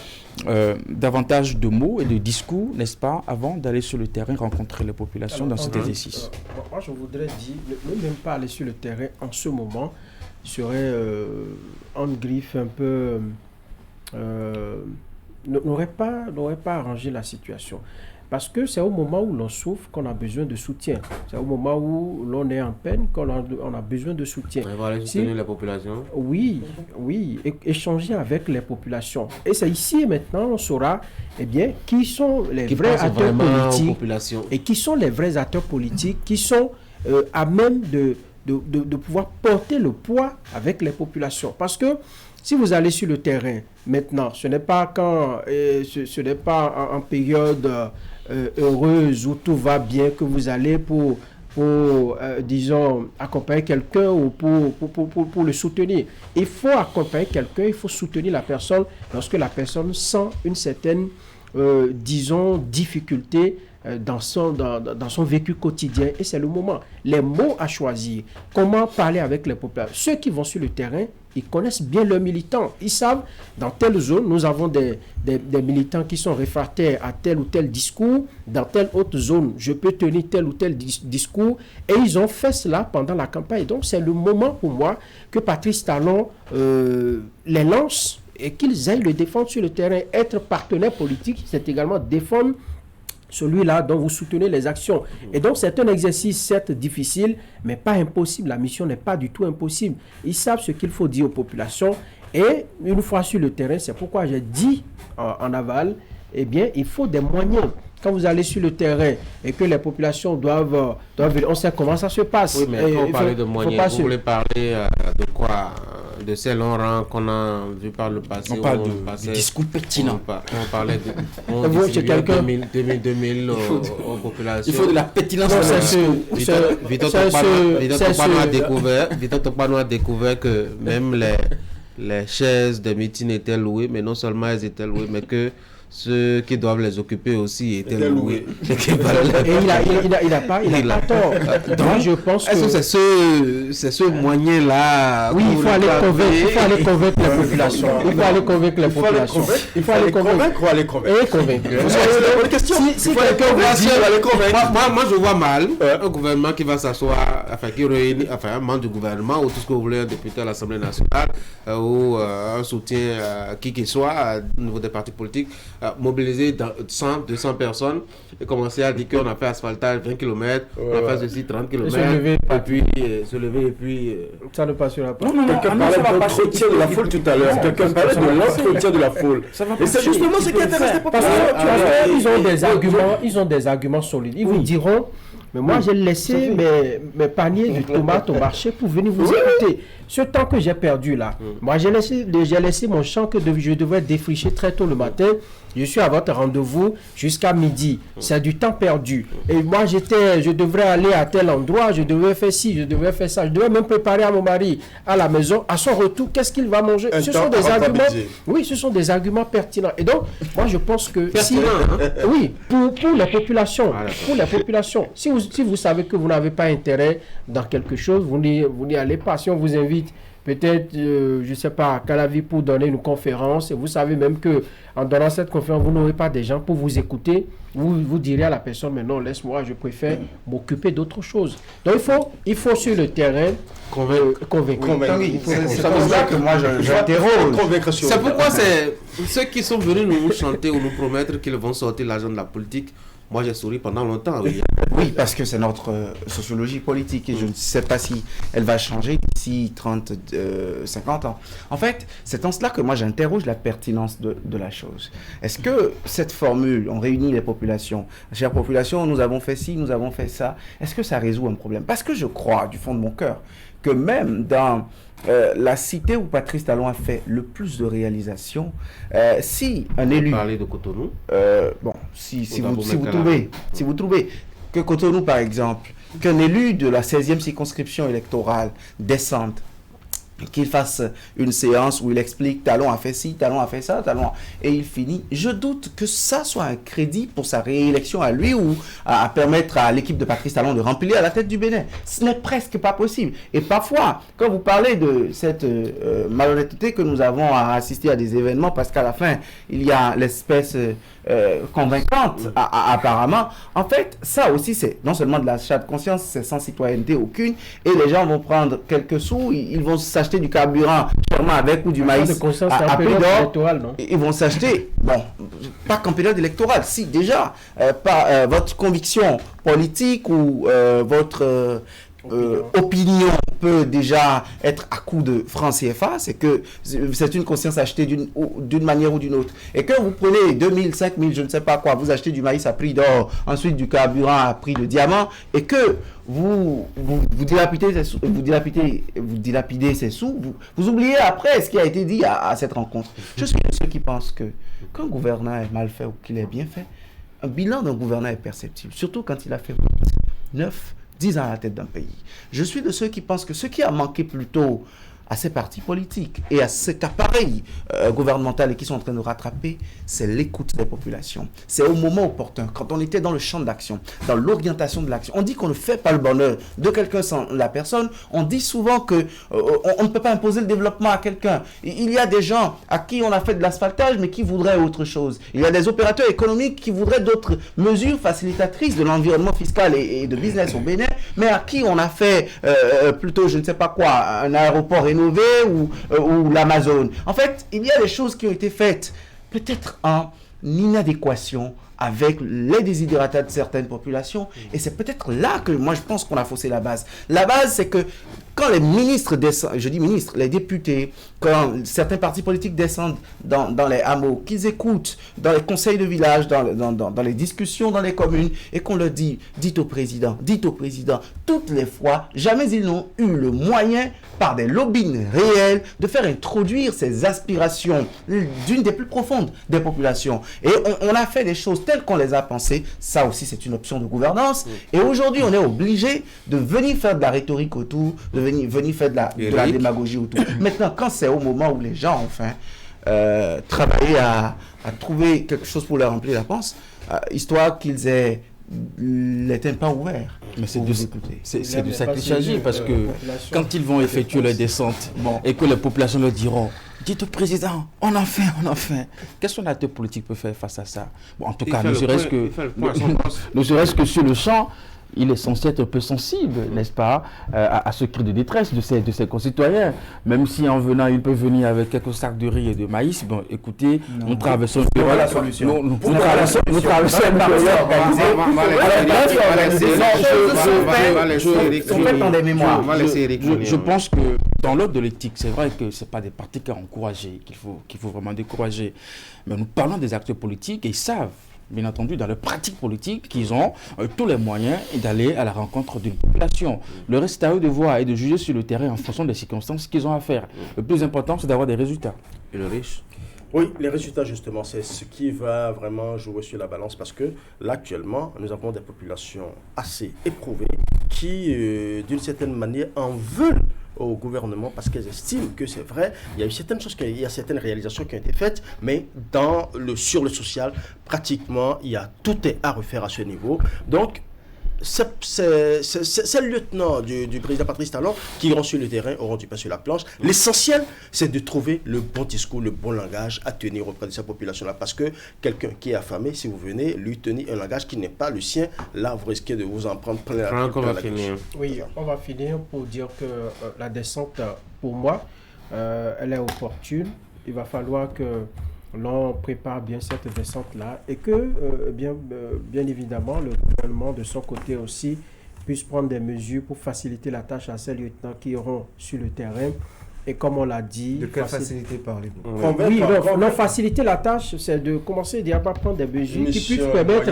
davantage de mots et de discours, n'est-ce pas, avant d'aller sur le terrain rencontrer les populations dans cet exercice. Moi, je voudrais dire, ne même pas aller sur le terrain en ce moment serait en griffe un peu n'aurait pas arrangé la situation. Parce que c'est au moment où l'on souffre qu'on a besoin de soutien. C'est au moment où l'on est en peine qu'on a besoin de soutien. On va aller soutenir la population. Oui, échanger avec les populations. Et c'est ici et maintenant on saura qui sont les vrais acteurs politiques et qui sont les vrais acteurs politiques qui sont à même de pouvoir porter le poids avec les populations. Parce que si vous allez sur le terrain maintenant, ce n'est pas en période heureuse où tout va bien que vous allez pour disons, accompagner quelqu'un ou pour le soutenir. Il faut accompagner quelqu'un, il faut soutenir la personne lorsque la personne sent une certaine, disons, difficulté dans son vécu quotidien. Et c'est le moment. Les mots à choisir. Comment parler avec les populations. Ceux qui vont sur le terrain, ils connaissent bien leurs militants. Ils savent, dans telle zone, nous avons des militants qui sont réfractaires à tel ou tel discours. Dans telle autre zone, je peux tenir tel ou tel discours. Et ils ont fait cela pendant la campagne. Donc, c'est le moment pour moi que Patrice Talon les lance et qu'ils aillent le défendre sur le terrain. Être partenaire politique, c'est également défendre celui-là dont vous soutenez les actions. Et donc, c'est un exercice certes difficile, mais pas impossible. La mission n'est pas du tout impossible. Ils savent ce qu'il faut dire aux populations. Et une fois sur le terrain, c'est pourquoi j'ai dit en aval, il faut des moyens. Quand vous allez sur le terrain et que les populations doivent on sait comment ça se passe. Oui, mais quand on parle de moyens, vous voulez parler de quoi? De ces longs rangs qu'on a vu par le passé. On parle de discours pertinent. On parlait de 2000 aux populations. Il faut de la pertinence. Victor Topano a découvert que même les chaises des meetings étaient louées, mais non seulement elles étaient louées, mais que ceux qui doivent les occuper aussi étaient loués. Et il n'a pas tort. Donc, je pense que c'est ce moyen-là. Oui, il faut aller convaincre la population. Il faut aller convaincre la population. Il faut aller convaincre ou aller convaincre. Et convaincre. Si quelqu'un veut dire, moi je vois mal un gouvernement qui va s'asseoir qui réunit, un membre du gouvernement ou tout ce que vous voulez, un député à l'Assemblée nationale ou un soutien qui qu'il soit au niveau des partis politiques, mobiliser 100, 200 personnes et commencer à dire qu'on a fait asphaltage 20 km, on a fait ceci 30 km, et puis se lever et puis... Ça ne passera pas. Quelqu'un parlait d'entretien de la foule tout à l'heure. Quelqu'un parlait de l'entretien de la foule. Et c'est justement ce qui intéresse les populations. Ils ont des arguments solides. Ils vous diront, mais moi j'ai laissé mes paniers de tomates au marché pour venir vous écouter. Ce temps que j'ai perdu là, moi j'ai laissé mon champ que je devais défricher très tôt le matin. Je suis à votre rendez-vous jusqu'à midi. C'est du temps perdu. Et moi, je devrais aller à tel endroit, je devais faire ci, je devais faire ça. Je devais même préparer à mon mari à la maison. À son retour, qu'est-ce qu'il va manger? Ce sont des arguments. Oui, ce sont des arguments pertinents. Et donc, moi, je pense que oui, pour les populations, si vous savez que vous n'avez pas intérêt dans quelque chose, vous n'y allez pas. Si on vous invite, peut-être, je ne sais pas, à Calavi pour donner une conférence, et vous savez même que en donnant cette conférence, vous n'aurez pas des gens pour vous écouter, vous direz à la personne, mais non, laisse-moi, je préfère m'occuper d'autre chose. Donc il faut sur le terrain convaincre. C'est pour ça que moi j'interroge. C'est pourquoi ceux qui sont venus nous chanter ou nous promettre qu'ils vont sortir l'argent de la politique. Moi, j'ai souri pendant longtemps, oui. Oui, parce que c'est notre sociologie politique et je ne sais pas si elle va changer d'ici 30, 50 ans. En fait, c'est en cela que moi, j'interroge la pertinence de la chose. Est-ce que cette formule, on réunit les populations, chère population, nous avons fait ci, nous avons fait ça, est-ce que ça résout un problème? Parce que je crois, du fond de mon cœur, que même dans la cité où Patrice Talon a fait le plus de réalisations, si un élu... Parler de Cotonou si vous trouvez que Cotonou, par exemple, qu'un élu de la 16e circonscription électorale descende, qu'il fasse une séance où il explique Talon a fait ci, Talon a fait ça, et il finit. Je doute que ça soit un crédit pour sa réélection à lui ou à permettre à l'équipe de Patrice Talon de remplir à la tête du Bénin. Ce n'est presque pas possible. Et parfois, quand vous parlez de cette malhonnêteté que nous avons à assister à des événements, parce qu'à la fin, il y a l'espèce convaincante, apparemment. En fait, ça aussi, c'est non seulement de l'achat de conscience, c'est sans citoyenneté aucune, et les gens vont prendre quelques sous, ils vont s'acheter du carburant sûrement avec ou du maïs à prix d'or. Ils vont s'acheter, pas qu'en période électorale, si déjà par votre conviction politique ou votre opinion peut déjà être à coup de francs CFA, c'est que c'est une conscience achetée d'une manière ou d'une autre. Et que vous prenez 2000, 5000, je ne sais pas quoi, vous achetez du maïs à prix d'or, ensuite du carburant à prix de diamant, et que vous dilapidez ces sous, vous oubliez après ce qui a été dit à cette rencontre. Je suis de ceux qui pensent qu'un gouvernant est mal fait ou qu'il est bien fait, un bilan d'un gouvernant est perceptible, surtout quand il a fait 10 ans à la tête d'un pays. Je suis de ceux qui pensent que ce qui a manqué plutôt à ces partis politiques et à cet appareil gouvernemental et qui sont en train de rattraper, c'est l'écoute des populations. C'est au moment opportun, quand on était dans le champ d'action, dans l'orientation de l'action. On dit qu'on ne fait pas le bonheur de quelqu'un sans la personne. On dit souvent que on ne peut pas imposer le développement à quelqu'un. Il y a des gens à qui on a fait de l'asphaltage, mais qui voudraient autre chose. Il y a des opérateurs économiques qui voudraient d'autres mesures facilitatrices de l'environnement fiscal et de business au Bénin, mais à qui on a fait plutôt, je ne sais pas quoi, un aéroport ou l'Amazon. En fait, il y a des choses qui ont été faites peut-être en inadéquation avec les desiderata de certaines populations, et c'est peut-être là que moi je pense qu'on a faussé la base. La base, c'est que quand les ministres descendent, je dis ministres, les députés, quand certains partis politiques descendent dans les hameaux, qu'ils écoutent dans les conseils de village, dans les discussions dans les communes, et qu'on leur dit, dites au président, toutes les fois, jamais ils n'ont eu le moyen, par des lobbying réels, de faire introduire ces aspirations d'une des plus profondes des populations. Et on a fait des choses telles qu'on les a pensées. Ça aussi, c'est une option de gouvernance. Et aujourd'hui, on est obligé de venir faire de la rhétorique autour, de venir faire de la démagogie autour. Maintenant, quand c'est au moment où les gens ont faim, travailler à trouver quelque chose pour leur remplir la panse, histoire qu'ils aient les tympans ouverts. Mais c'est du sacrifice, parce que quand ils vont effectuer leur descente et que les populations leur diront, dites au président, on en fait. Qu'est-ce que l'acteur politique peut faire face à ça? En tout cas, ne serait-ce que sur le champ, il est censé être un peu sensible, n'est-ce pas, à ce cri de détresse de ses concitoyens. Même si en venant, il peut venir avec quelques sacs de riz et de maïs, bon, écoutez, nous traversons une période. la solution. Nous traversons une période organisée. Je pense que dans l'ordre de l'éthique, c'est vrai que ce n'est pas des pratiques à encourager, qu'il faut vraiment décourager. Mais nous parlons des acteurs politiques et ils savent, bien entendu, dans leur pratique politique, qu'ils ont tous les moyens d'aller à la rencontre d'une population. Le reste, c'est à eux de voir et de juger sur le terrain en fonction des circonstances qu'ils ont à faire. Le plus important, c'est d'avoir des résultats. Et le riche? Oui, les résultats, justement, c'est ce qui va vraiment jouer sur la balance parce que là, actuellement, nous avons des populations assez éprouvées qui, d'une certaine manière, en veulent au gouvernement parce qu'elles estiment que c'est vrai, il y a eu certaines choses, il y a certaines réalisations qui ont été faites, mais sur le social, pratiquement, tout est à refaire à ce niveau. Donc, c'est le lieutenant du président Patrice Talon qui iront sur le terrain, auront du pain sur la planche. L'essentiel, c'est de trouver le bon discours, le bon langage à tenir auprès de cette population-là. Parce que quelqu'un qui est affamé, si vous venez lui tenir un langage qui n'est pas le sien, là, vous risquez de vous en prendre plein la gueule. Oui, on va finir pour dire que la descente, pour moi, elle est opportune. Il va falloir que l'on prépare bien cette descente-là et que, bien évidemment, le gouvernement, de son côté aussi, puisse prendre des mesures pour faciliter la tâche à ces lieutenants qui iront sur le terrain. Et comme on l'a dit... De quelle facilité parlez-vous? Oui, non, faciliter la tâche, c'est de commencer déjà par prendre des mesures qui puissent permettre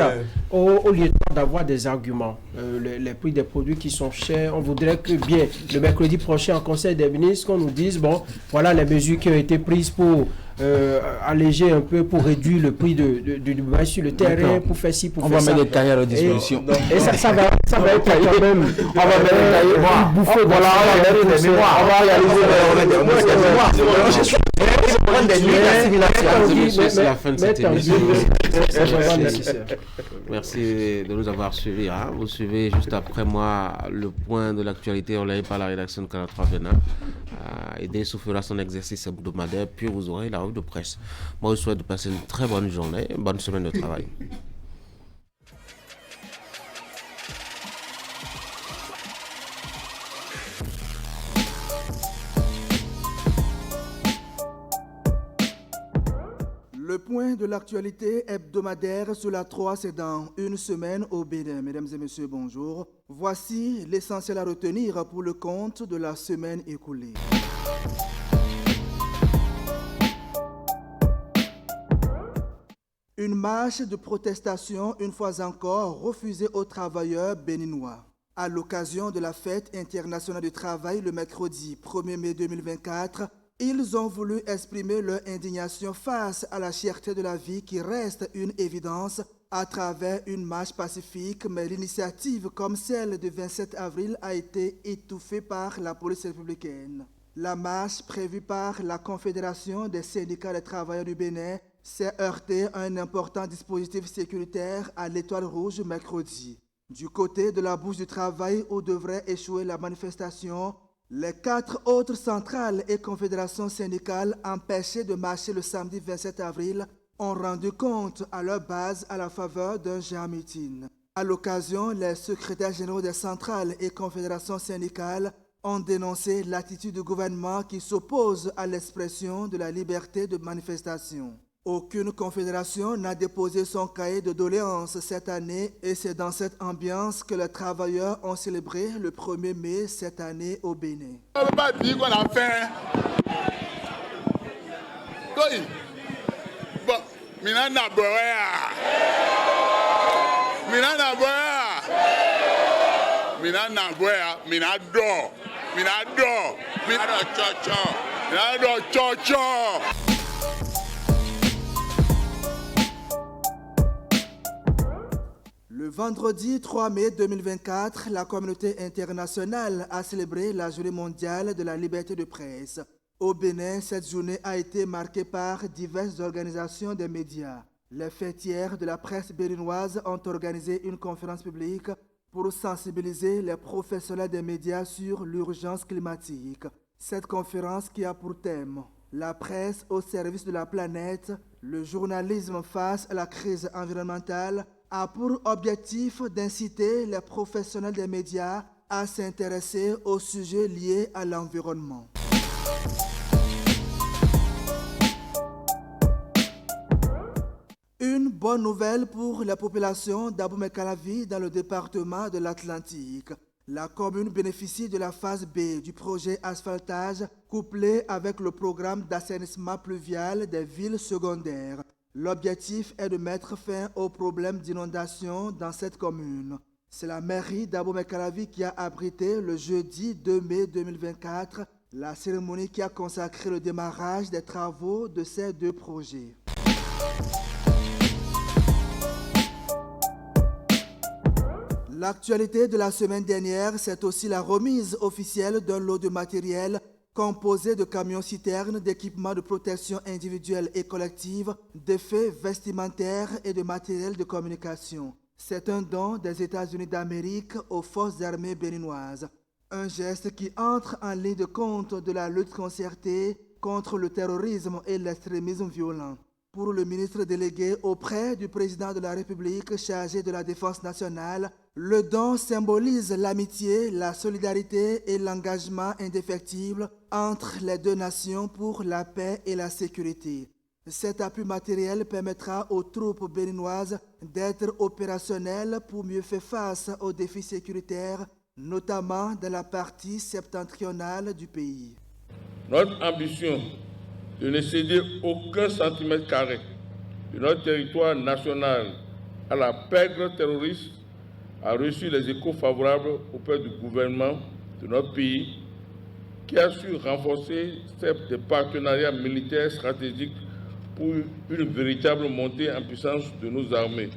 aux lieutenants d'avoir des arguments. Les prix des produits qui sont chers, on voudrait que bien, le mercredi prochain, en Conseil des ministres, qu'on nous dise, bon, voilà les mesures qui ont été prises pour alléger un peu, pour réduire le prix du maïs sur le terrain, pour faire ci, pour faire ça. On va mettre des cahiers à leur disposition. Et ça va être quand même... On va mettre des cahiers, voilà, on va mettre des mémoires, on va réaliser c'est la fin de cette émission. Merci de nous avoir suivis. Vous suivez juste après moi le point de l'actualité relayé par la rédaction de Canal 3 Bénin. Aidé soufflera son exercice hebdomadaire, puis vous aurez la revue de presse. Moi, je souhaite de passer une très bonne journée, une bonne semaine de travail. Le point de l'actualité hebdomadaire sur la 3, c'est dans une semaine au Bénin. Mesdames et messieurs, bonjour. Voici l'essentiel à retenir pour le compte de la semaine écoulée. Une marche de protestation, une fois encore, refusée aux travailleurs béninois. À l'occasion de la fête internationale du travail le mercredi 1er mai 2024, ils ont voulu exprimer leur indignation face à la cherté de la vie qui reste une évidence à travers une marche pacifique, mais l'initiative comme celle du 27 avril a été étouffée par la police républicaine. La marche prévue par la Confédération des syndicats des travailleurs du Bénin s'est heurtée à un important dispositif sécuritaire à l'Étoile Rouge mercredi. Du côté de la Bourse du Travail où devrait échouer la manifestation, les 4 autres centrales et confédérations syndicales empêchées de marcher le samedi 27 avril ont rendu compte à leur base à la faveur d'un géant meeting. À l'occasion, les secrétaires généraux des centrales et confédérations syndicales ont dénoncé l'attitude du gouvernement qui s'oppose à l'expression de la liberté de manifestation. Aucune confédération n'a déposé son cahier de doléances cette année et c'est dans cette ambiance que les travailleurs ont célébré le 1er mai cette année au Bénin. On ne peut pas dire qu'on a faim. Oui. Bon, Mina Naboya. Mina Naboya. Mina Naboya. Mina Do. Mina Do. Mina Do Chocho. Mina Do Chocho. Le vendredi 3 mai 2024, la communauté internationale a célébré la Journée mondiale de la liberté de presse. Au Bénin, cette journée a été marquée par diverses organisations des médias. Les fêtières de la presse béninoise ont organisé une conférence publique pour sensibiliser les professionnels des médias sur l'urgence climatique. Cette conférence qui a pour thème la presse au service de la planète, le journalisme face à la crise environnementale, a pour objectif d'inciter les professionnels des médias à s'intéresser aux sujets liés à l'environnement. Une bonne nouvelle pour la population d'Abomey-Calavi dans le département de l'Atlantique. La commune bénéficie de la phase B du projet asphaltage couplé avec le programme d'assainissement pluvial des villes secondaires. L'objectif est de mettre fin aux problèmes d'inondation dans cette commune. C'est la mairie d'Abomey-Calavi qui a abrité le jeudi 2 mai 2024 la cérémonie qui a consacré le démarrage des travaux de ces deux projets. L'actualité de la semaine dernière, c'est aussi la remise officielle d'un lot de matériel composé de camions-citernes, d'équipements de protection individuelle et collective, d'effets vestimentaires et de matériel de communication. C'est un don des États-Unis d'Amérique aux forces armées béninoises. Un geste qui entre en ligne de compte de la lutte concertée contre le terrorisme et l'extrémisme violent. Pour le ministre délégué auprès du président de la République chargé de la Défense nationale, le don symbolise l'amitié, la solidarité et l'engagement indéfectible entre les deux nations pour la paix et la sécurité. Cet appui matériel permettra aux troupes béninoises d'être opérationnelles pour mieux faire face aux défis sécuritaires, notamment dans la partie septentrionale du pays. Notre ambition de ne céder aucun centimètre carré de notre territoire national à la pègre terroriste a reçu les échos favorables auprès du gouvernement de notre pays qui a su renforcer ses partenariats militaires stratégiques pour une véritable montée en puissance de nos armées.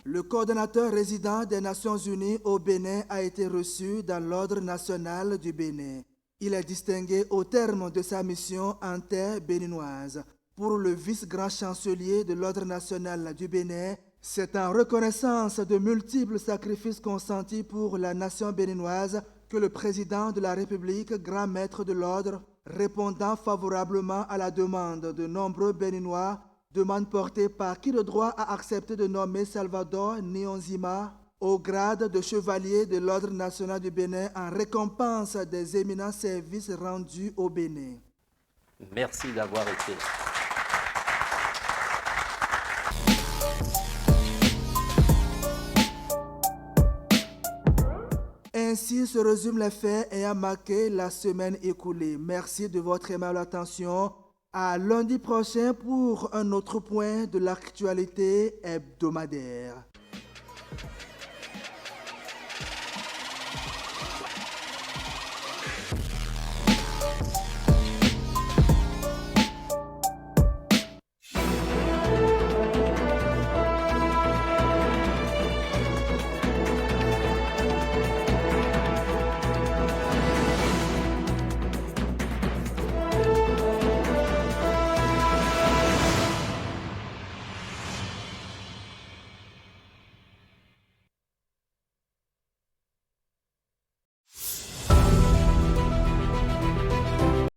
Le coordonnateur résident des Nations Unies au Bénin a été reçu dans l'Ordre national du Bénin. Il est distingué au terme de sa mission en terre béninoise. Pour le vice-grand chancelier de l'Ordre national du Bénin, c'est en reconnaissance de multiples sacrifices consentis pour la nation béninoise que le président de la République, grand maître de l'Ordre, répondant favorablement à la demande de nombreux Béninois, demande portée par qui le droit a accepté de nommer Salvador Nionzima au grade de chevalier de l'Ordre national du Bénin en récompense des éminents services rendus au Bénin. Merci d'avoir été. Ainsi se résument les faits ayant marqué la semaine écoulée. Merci de votre aimable attention. À lundi prochain pour un autre point de l'actualité hebdomadaire.